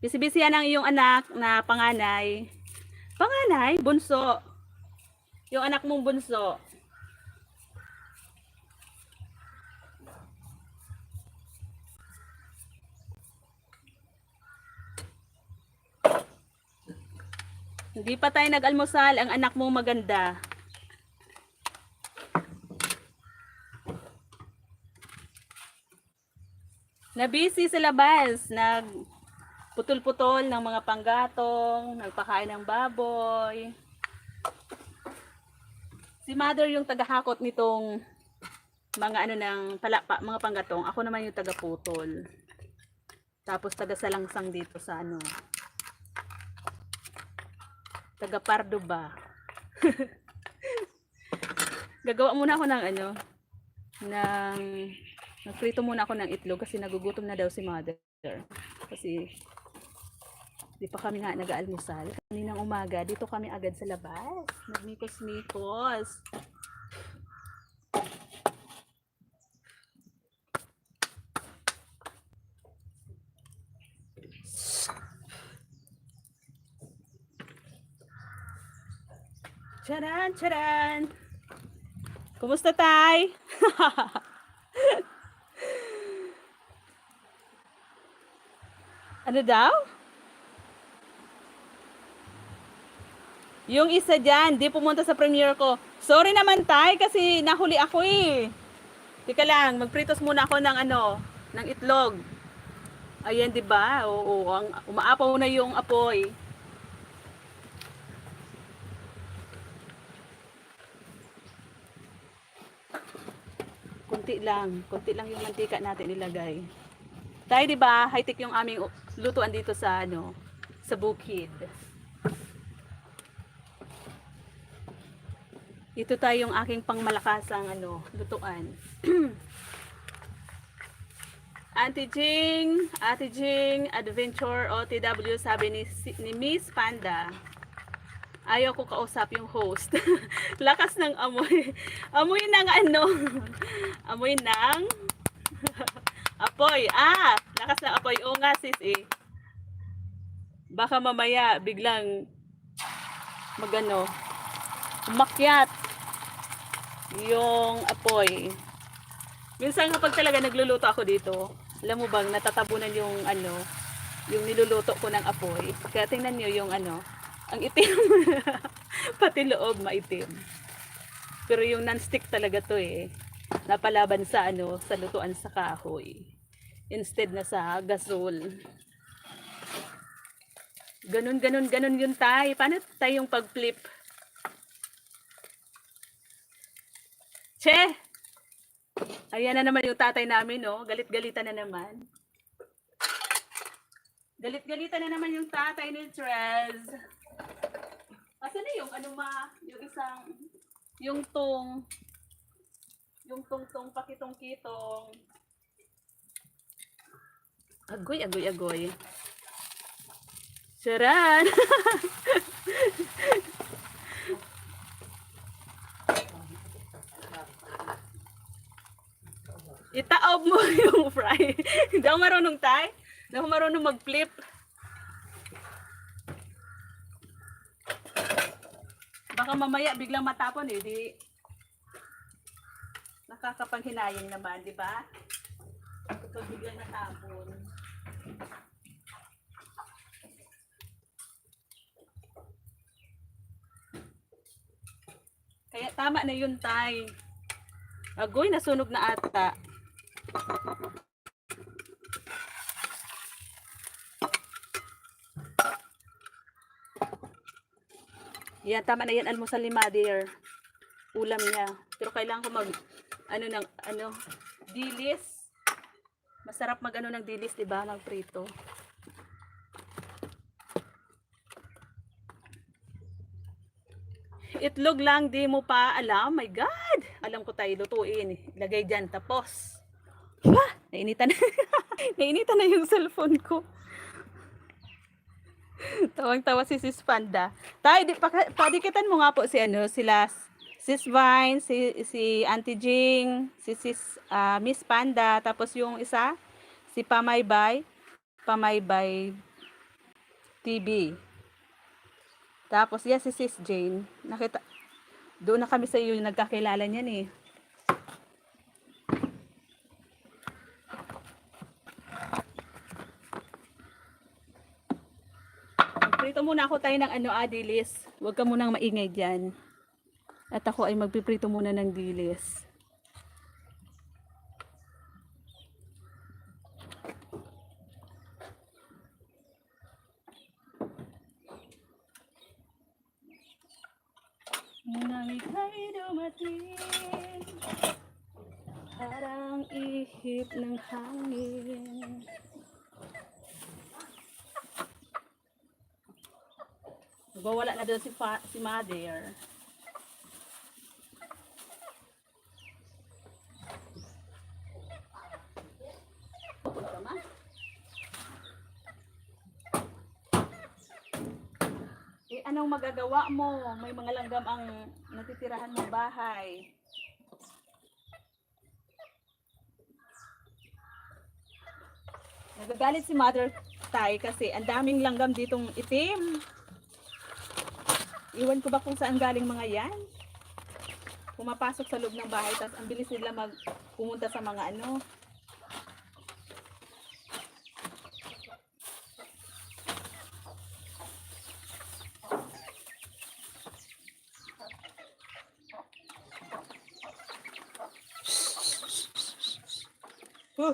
Busy-busy yan ang iyong anak na panganay. Panganay? Bunso. Yung anak mong bunso. Hindi pa tayo nag-almusal, ang anak mong maganda. Nabisi sa labas, nagputol-putol ng mga panggatong, nagpakain ng baboy. Si mother yung tagahakot nitong mga ano ng mga panggatong. Ako naman yung tagaputol. Tapos tagasalangsang dito sa ano. Taga-pardo ba? Gagawa muna ako ng ano, nagprito muna ako ng itlog kasi nagugutom na daw si mother. Kasi di pa kami nga nag-aalmusal. Kaninang umaga, dito kami agad sa labas. Nagmikos-mikos. Charan, charan. Kumusta, Tay? Ano daw? Yung isa dyan, di pumunta sa premiere ko. Sorry naman, Tay, kasi nahuli ako eh. Tika lang, magpritos muna ako ng ano, ng itlog. Ayan, 'di ba? Oo, ang umaapaw na yung apoy. Konti lang yung mantika natin ilagay. Dahil 'di ba, high-tech yung aming lutuan dito sa ano, sa bukid. Ito tayo yung aking pangmalakasang ano, lutuan. Ate Jing, Adventure OTW, sabi ni Miss Panda. Ayaw ko kausap yung host. Lakas ng amoy. Amoy ng ano? Amoy ng apoy. Ah, lakas ng apoy. Oo nga sis eh. Baka mamaya biglang magano, umakyat yung apoy. Minsan kapag talaga nagluluto ako dito, alam mo bang natatabunan yung ano, yung niluluto ko ng apoy. Kaya tingnan niyo yung ano, ang itim. Pati loob maitim. Pero yung non-stick talaga to eh. Napalaban sa ano, sa lutuan sa kahoy. Instead na sa gasol. Ganun yun tay. Paano tayong pag-flip? Che! Ayan na naman yung tatay namin, no? Galit-galitan na naman. Galit-galitan na naman yung tatay ni Trez. Asa na yung ano ma? Yung isang, yung tong pakitong-kitong. Agoy. Charan! Itaob mo yung fry. Hindi ako marunong tay. Hindi ako marunong mag-flip. Baka mamaya biglang matapon eh. Di nakakapanghinayang naman, di ba? Kapag biglang natapon. Kaya tama na yun tay. Agoy, nasunog na ata. Yan, tama na yan. Almusal ni Mother. Ulam niya. Pero kailangan ko mag, dilis. Masarap mag ano ng dilis, diba? Magprito. Itlog lang, di mo pa alam. My God! Alam ko tayo lutuin. Lagay dyan, tapos. Nainitan na. Nainitan na yung cellphone ko. Tawang-tawa si Sis Panda. Tay, padikitan mo nga po si ano, sila Sis Vine, si Auntie Jing, si Sis Miss Panda, tapos yung isa, si Pamaybay TV. Tapos yan si Sis Jane. Doon na kami sa iyo yung nagkakilala niyan eh. Prito muna ako tayo ng ano, dilis. Huwag ka munang maingay dyan. At ako ay magpiprito muna ng dilis. Nang ika'y dumating, parang ihip ng hangin. Wala na doon si Mother. Eh, anong magagawa mo? May mga langgam ang natitirahan mong bahay. Nagagalit si Mother Tay kasi ang daming langgam ditong itim. Iwan ko ba kung saan galing mga yan? Pumapasok sa loob ng bahay, tapos ang bilis nila pumunta sa mga ano. Tayo,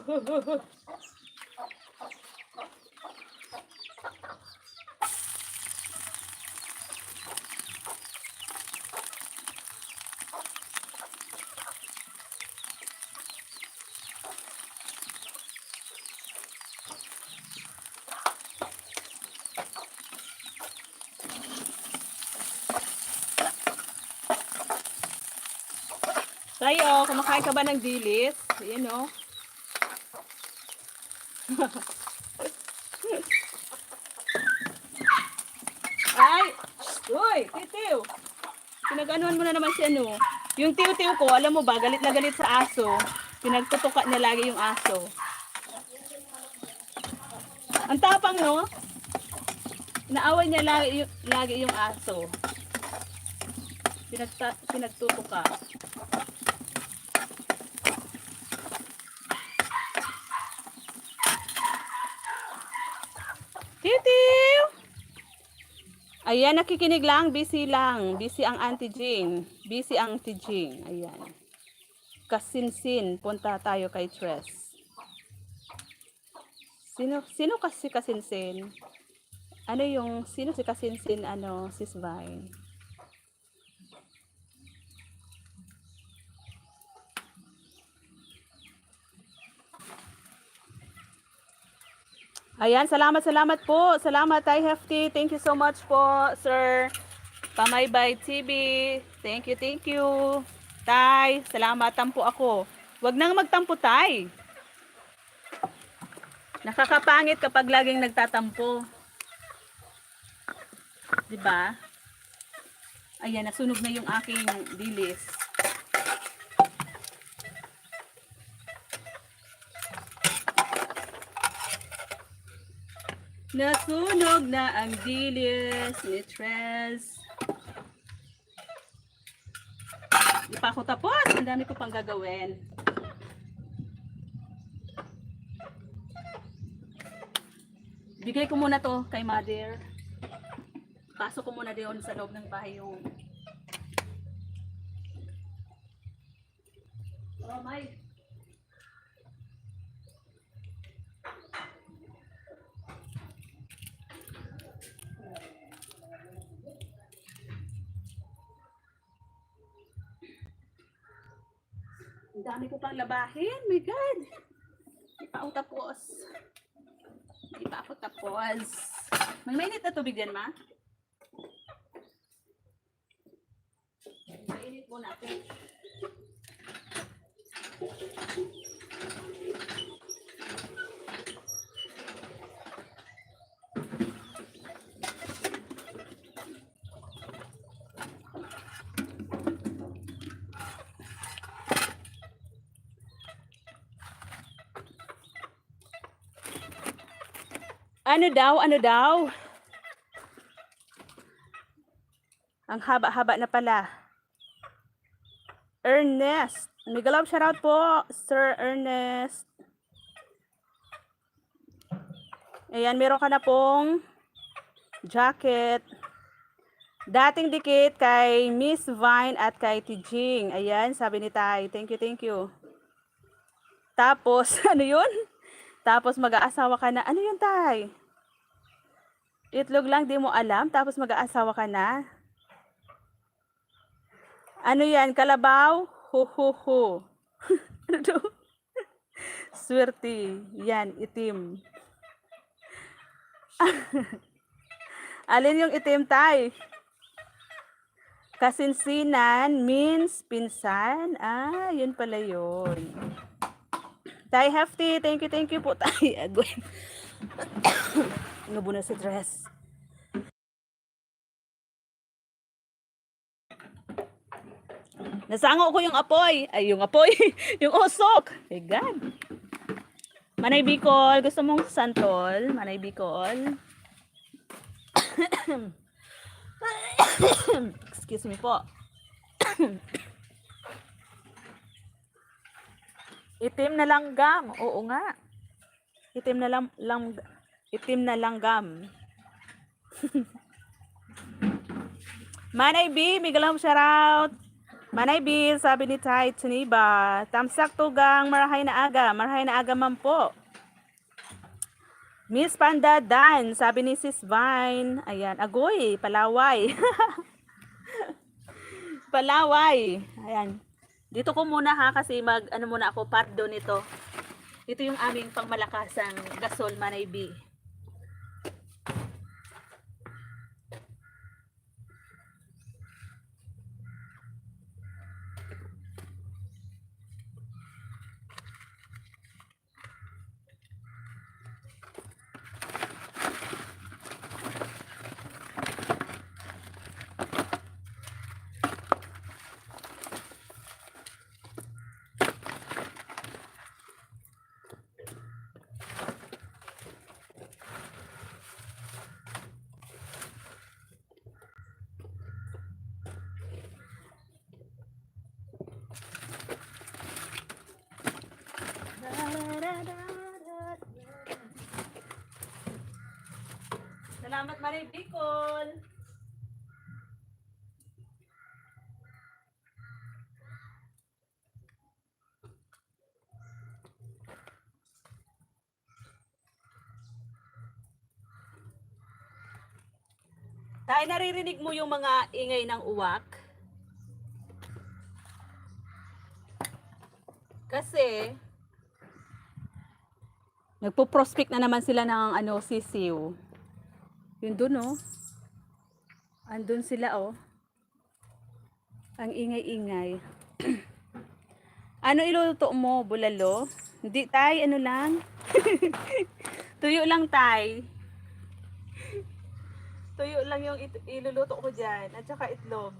kumakain ka ba ng dilis? Ayan o. Ay! Uy! Titiw! Pinag-anuhan mo na naman si ano. Yung tiw-tiw ko, alam mo ba, galit na galit sa aso. Pinagtutuka niya lagi yung aso. Ang tapang, no? Inaaway niya lagi yung aso. Pinagtutuka. Titiw! Ayan, nakikinig lang. Busy lang. Busy ang Auntie Jing. Busy ang Auntie Jing. Ayan. Kasinsin. Punta tayo kay Tres. Sino kasi Kasinsin? Ano yung, sino si Kasinsin, ano, Sis Vine? Ayan, salamat po. Salamat, Tay Hefty. Thank you so much po, sir. Pamaybay TV. Thank you. Tay, salamat. Tampo ako. Wag nang magtampo, Tay. Nakakapangit kapag laging nagtatampo. 'Di ba? Ayan, nasunog na yung aking dilis. Nasunog na ang dilis ni Tres. Di pa ako tapos. Ang dami ko pang gagawin. Bigay ko muna to kay Mother. Pasok ko muna doon sa loob ng bahay yung... Oh, my. Ang dami ko pang labahin. My God. Di pa ako tapos. May mainit na tubig yan, ma? Mainit muna. Ano daw? Ang haba-haba na pala. Ernest. Migalab shoutout po, Sir Ernest. Ayan, meron ka na pong jacket. Dating dikit kay Miss Vine at kay Tijing. Ayan, sabi ni Tay. Thank you. Tapos, ano yun? Tapos mag-aasawa ka na. Ano yun, Tay? Itlog lang, di mo alam. Tapos mag-aasawa ka na. Ano yan? Kalabaw? Hu. Ano to? Swerte. Yan, itim. Alin yung itim, Tay? Kasinsinan means pinsan. Ah, yun pala yun. Tay Hefty, thank you po, Tay. Agwen. Nubo na si Dress. Nasango ko yung apoy. Ay, yung apoy. Yung usok. My God. Manay Bicol. Gusto mong santol? Manay Bicol. Excuse me po. Itim na langgam. Oo nga. Itim na langgam. Manay B, may galang shoutout. Manay Bill, sabi ni Tay Tuniba. Tamsak tugang marahay na aga man po. Miss Panda Dan, sabi ni Sis Vine. Ayan, agoy, palaway. Palaway. Ayan. Dito ko muna ha kasi ano muna ako part do nito. Ito yung aming pangmalakasang gasol Manay B. Salamat Manay Bicol. Tayo naririnig mo yung mga ingay ng uwak? Kasi nagpo-prospect na naman sila ng sisiw. Yun dun oh. Andun sila oh. Ang ingay-ingay. Ano iluluto mo, bulalo? Hindi tay, ano lang? Tuyo lang tay. Tuyo lang yung iluluto ko dyan. At saka itlog.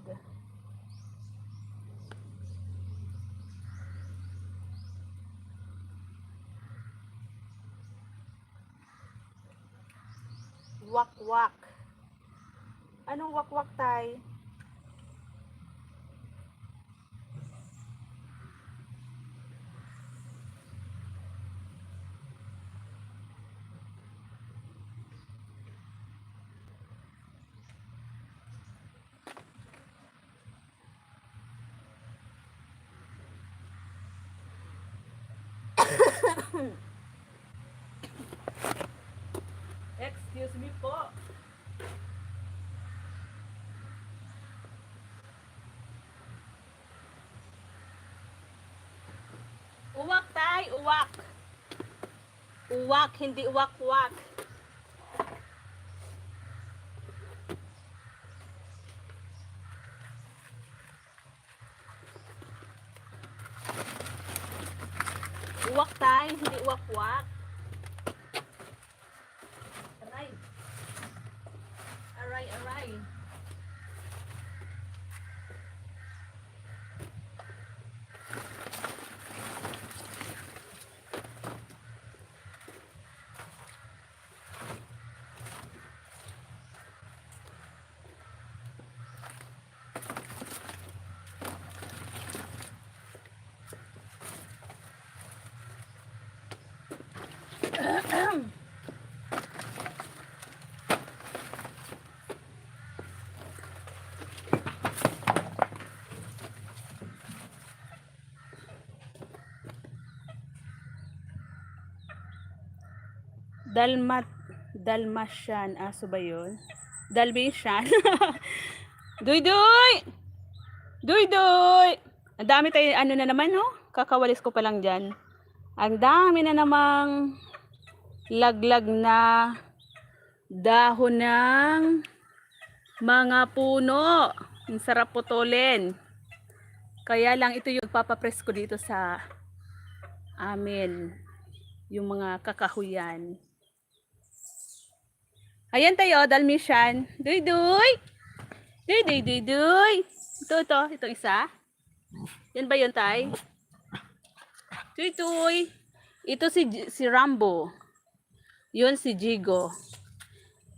Wak-wak. Anong wak-wak tay? Excuse me po. Uwak tay, uwak. Uwak, hindi uwak-wak. Uwak tay, hindi uwak-wak. Aray. Aray, aray. Dalmatian, aso ba yun? Dalmatian. Duy, duy! Duy, duy! Ang dami tayo, ano na naman, oh? Kakawalis ko pa lang dyan. Ang dami na namang laglag na dahon ng mga puno. Ang sarap putulin. Kaya lang ito yung papapress ko dito sa amin. Yung mga kakahuyan. Ayan tayo, Dalmatian. Duy, duy! Duy, duy, duy, duy! Ito isa. Yan ba yun, tay? Duy, duy! Ito si Rambo. Yun si Jigo.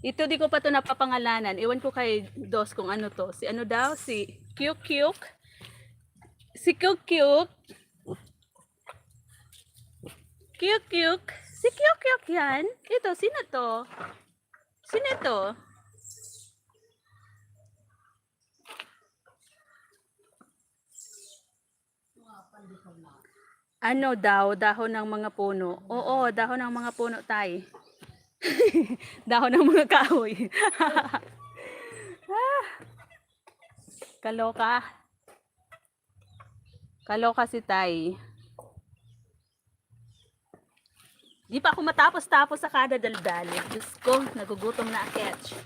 Ito di ko pa to napapangalanan. Iwan ko kay Dos kung ano to. Si ano daw? Si Kyuk-Kyuk. Si Kyuk-Kyuk. Kyuk-Kyuk. Si Kyuk-Kyuk yan. Ito, sino to? Sino to? Ano daw? Dahon ng mga puno. Oo, dahon ng mga puno, tay. Dahon ng mga kahoy. Kaloka. Kaloka si tay. Di pa ako matapos-tapos sa kada daldal. Diyos ko, nagugutom na aketch.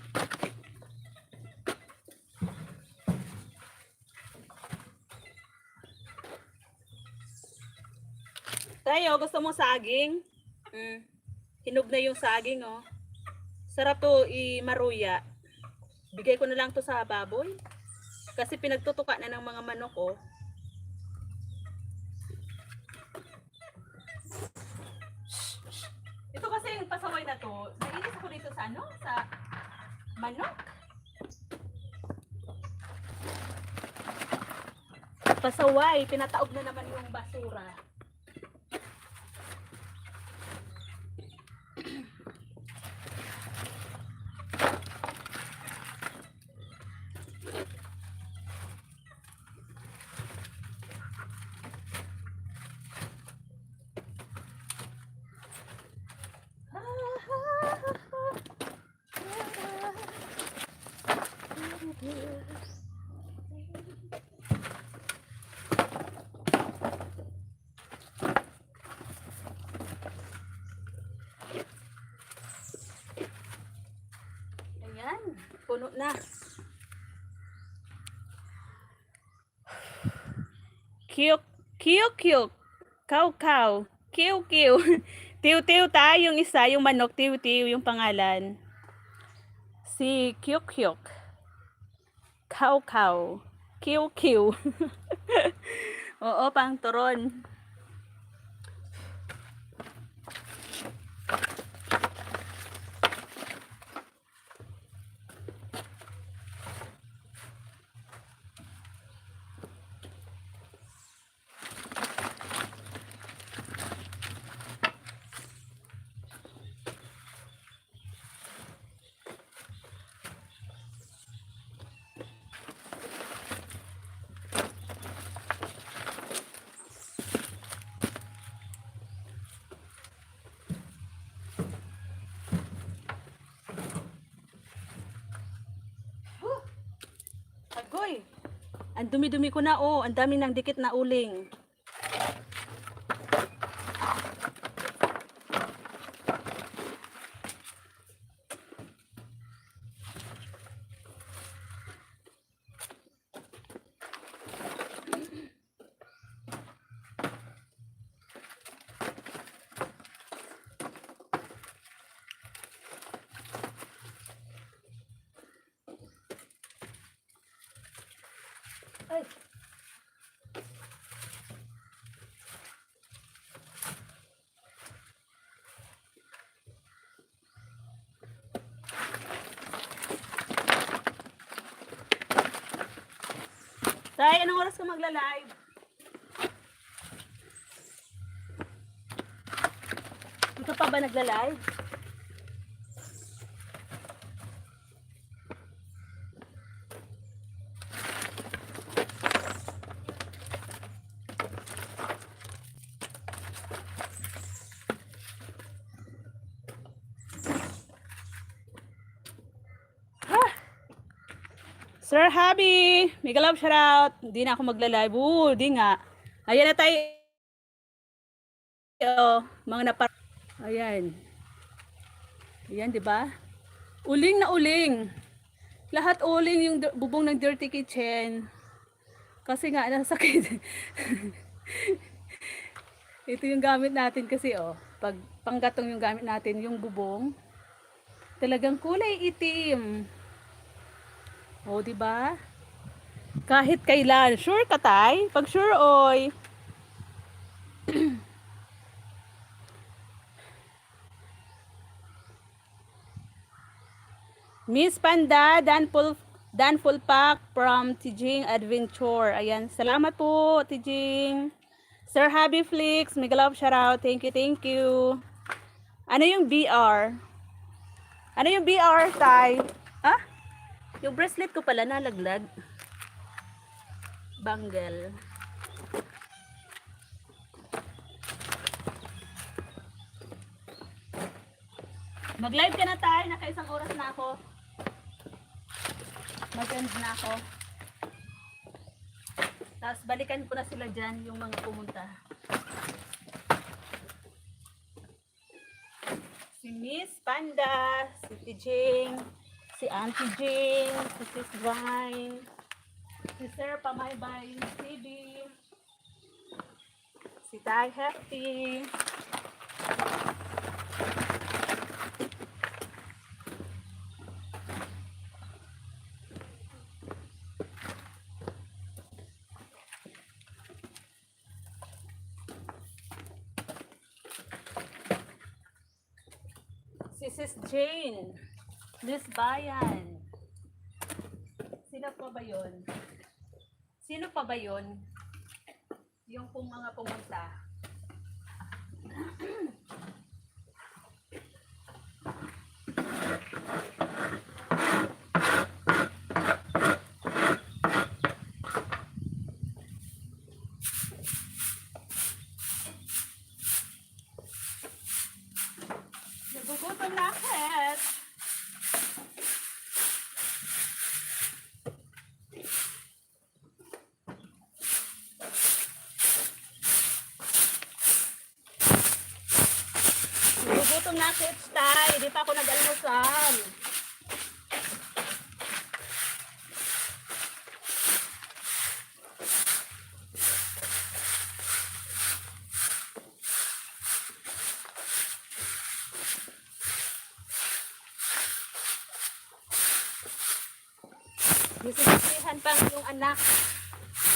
Tayo, gusto mo saging? Hinog na yung saging, oh. Sarap to i-maruya. Bigay ko na lang to sa baboy. Kasi pinagtutuka na ng mga manok, oh. Ito kasi yung pasaway na to. Nainis ako dito sa ano? Sa manok. Pasaway. Pinataob na naman yung basura. Ayan, puno na. Kiyok, kiyok, kiyok. Kaw, kaw. Kiw, kiw. Tiw, tiw tayo yung isa, yung manok, tiw, tiw yung pangalan. Si Kyuk Kyuk. Kaw, kaw. Kiw, kiw. Oo, pang turon. Agoy. Ang dumi-dumi ko na, oh. Ang dami ng dikit na uling. Ay. Tay, anong oras ka magla-live? Ito pa ba nagla-live? Sir Happy, mega love shoutout. Hindi na ako magla-live. Di nga. Ayan na tayo. Mga napar... Ayan. Ayan, di ba? Uling na uling. Lahat uling yung bubong ng Dirty Kitchen. Kasi nga, nasakit. Ito yung gamit natin kasi, oh. Pag panggatong yung gamit natin, yung bubong. Talagang kulay itim. O, di ba? Kahit kailan. Sure ka, tay? Pag sure, oy. Miss Panda, Dan Full Pack from Tijing Adventure. Ayan. Salamat po, Tijing. Sir Happy Flix, mega love shoutout. Thank you, thank you. Ano yung BR? Ano yung BR, tay? Ah? Yung bracelet ko pala nalaglag. Bangle. Mag-live ka na tayo, naka-isang oras na ako. Mag-end na ako. Tapos balikan ko na sila dyan, yung mga pumunta. Si Miss Panda, si Tijing, si Auntie Jing, si Sis Vine, si Sir Pamaybay, si CB, si Tay Hefty, si Sis Jane, Miss Bayan. Sino pa ba yun? Sino pa ba yun? Yung pong mga pumunta. Nagugutom na akit. Nagugutom na akit, Tay. Di pa ako nag-almusal. Nisisihan pang yung anak.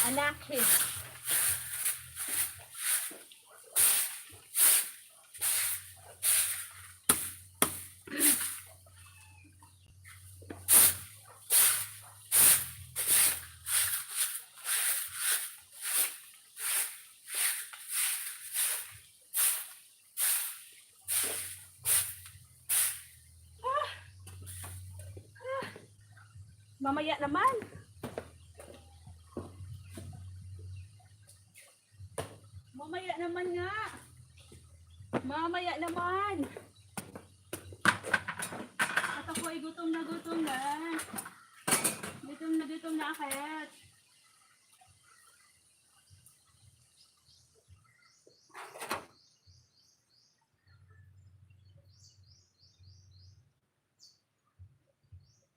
Anakis. Mamaya naman. Mamaya naman nga. Mamaya naman. At ako ay gutom na gutom na. Gutom na akit.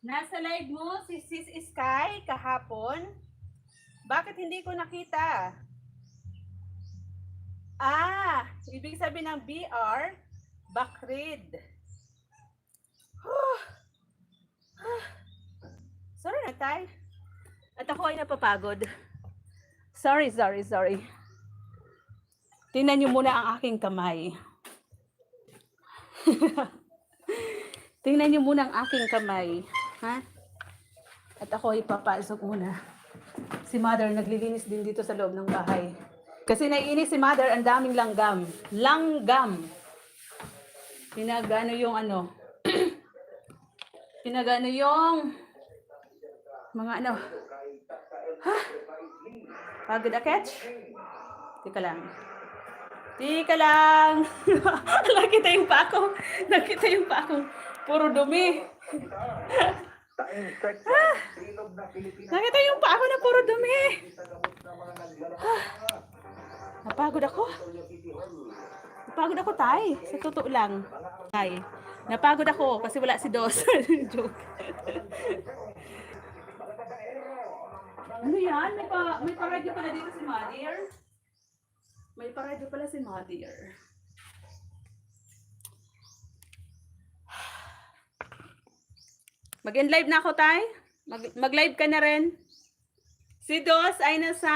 Nasa live mo si Sis Sky kahapon? Bakit hindi ko nakita? Ah, ibig sabihin ng BR, Bakrid. Sorry na, Tay. At ako ay napapagod. Sorry. Tingnan niyo muna ang aking kamay. Tingnan niyo muna ang aking kamay. Ha? At ako ay papasok muna. Si Mother naglilinis din dito sa loob ng bahay. Kasi naiinis si Mother, ang daming langgam. Langgam. Pinagano yung ano. Pinagano yung mga ano. Ha? Pagod akit? Tika lang. Nakita yung pa ako. Puro dumi. Nakita yung pa ako na puro dumi. Napagod ako. Tay. Sa totoo lang. Tay. Napagod ako kasi wala si Dos. Joke. Ano yan? May paradyo pala dito si Mother. May paradyo pala si Mother. Mag-end live na ako, Tay. Mag-live ka na rin. Si Dos ay nasa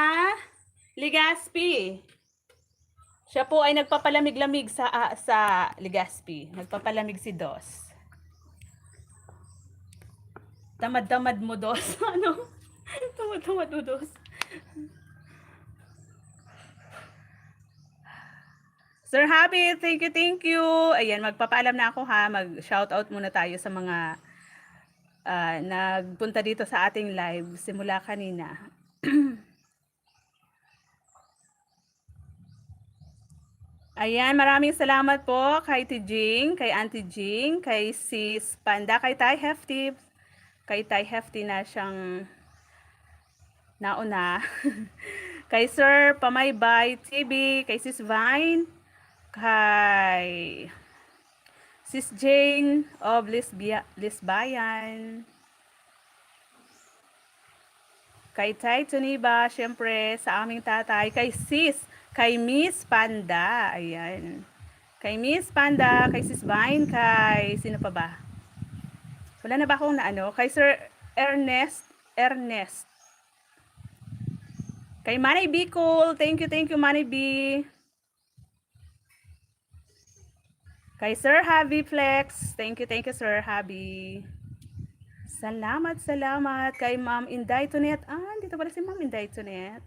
Legazpi. Siya po ay nagpapalamig-lamig sa Legazpi. Nagpapalamig si Dos. Tamad-tamad mo, Dos. Ano? Tamad-tamad mo, Dos. Sir Happy, thank you. Ayan, magpapaalam na ako ha. Mag-shoutout muna tayo sa mga nagpunta dito sa ating live simula kanina. Ayan, maraming salamat po kay Tijing, kay Auntie Jing, kay Sis Panda, kay Tay Hefty. Kay Tay Hefty na siyang nauna. Kay Sir Pamaybay TV, kay Sis Vine, kay Sis Jane of Lisbayan, kay Tay Tuniba, syempre sa aming tatay, kay Sis, kay Miss Panda, ayan. Kay Miss Panda, kay Sis Vine, kay sino pa ba? Wala na ba akong naano? Kay Sir Ernest. Kay Manay B Cool, thank you Manay B. Kay Sir Happy Flex, thank you Sir Happy. Salamat kay Ma'am Inday Tunet. Dito pala si Ma'am Inday Tunet.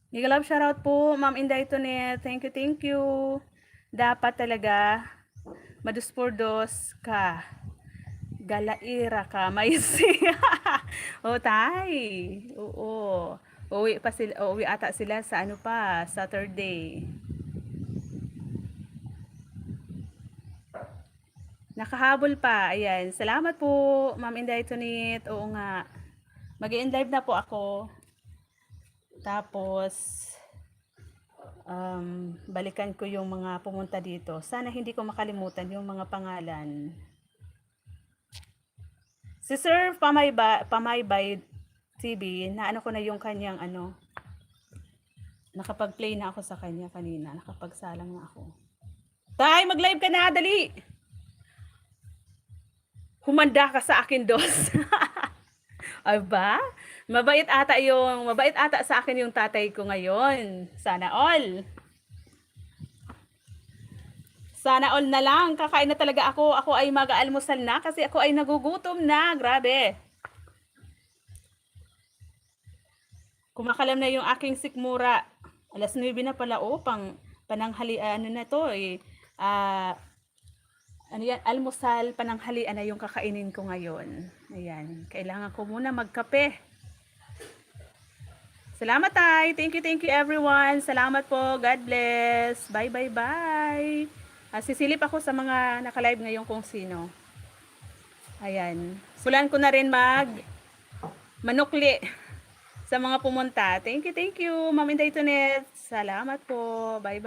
Mega love shoutout po, Ma'am Inday Tunet. Thank you. Dapat talaga maduspurdos ka. Galaira ka, may O tay. Oo. Uuwi ata sila sa ano pa, Saturday. Nakahabol pa. Ayan. Salamat po, Ma'am Inday Tunit. Oo nga. Mag-i-live na po ako. Tapos, balikan ko yung mga pumunta dito. Sana hindi ko makalimutan yung mga pangalan. Si Sir Pamaybay TV, naano ko na yung kanyang ano. Nakapag-play na ako sa kanya kanina. Nakapagsalang na ako. Tay, mag-live ka na. Dali! Humanda ka sa akin, dos. Aba? Mabait ata sa akin yung tatay ko ngayon. Sana all. Sana all na lang. Kakain na talaga ako. Ako ay mag-aalmusal na kasi ako ay nagugutom na. Grabe. Kumakalam na yung aking sikmura. Alas 9 na pala. Pananghali, ano na to eh. Ano yan, almusal, pananghalian na yung kakainin ko ngayon. Ayan, kailangan ko muna magkape. Salamat tay. Thank you everyone. Salamat po. God bless. Bye. Sisilip ako sa mga naka-live ngayon kung sino. Ayan. Sulan ko na rin manukli sa mga pumunta. Thank you. Ma'am Inday Tunet. Salamat po. Bye.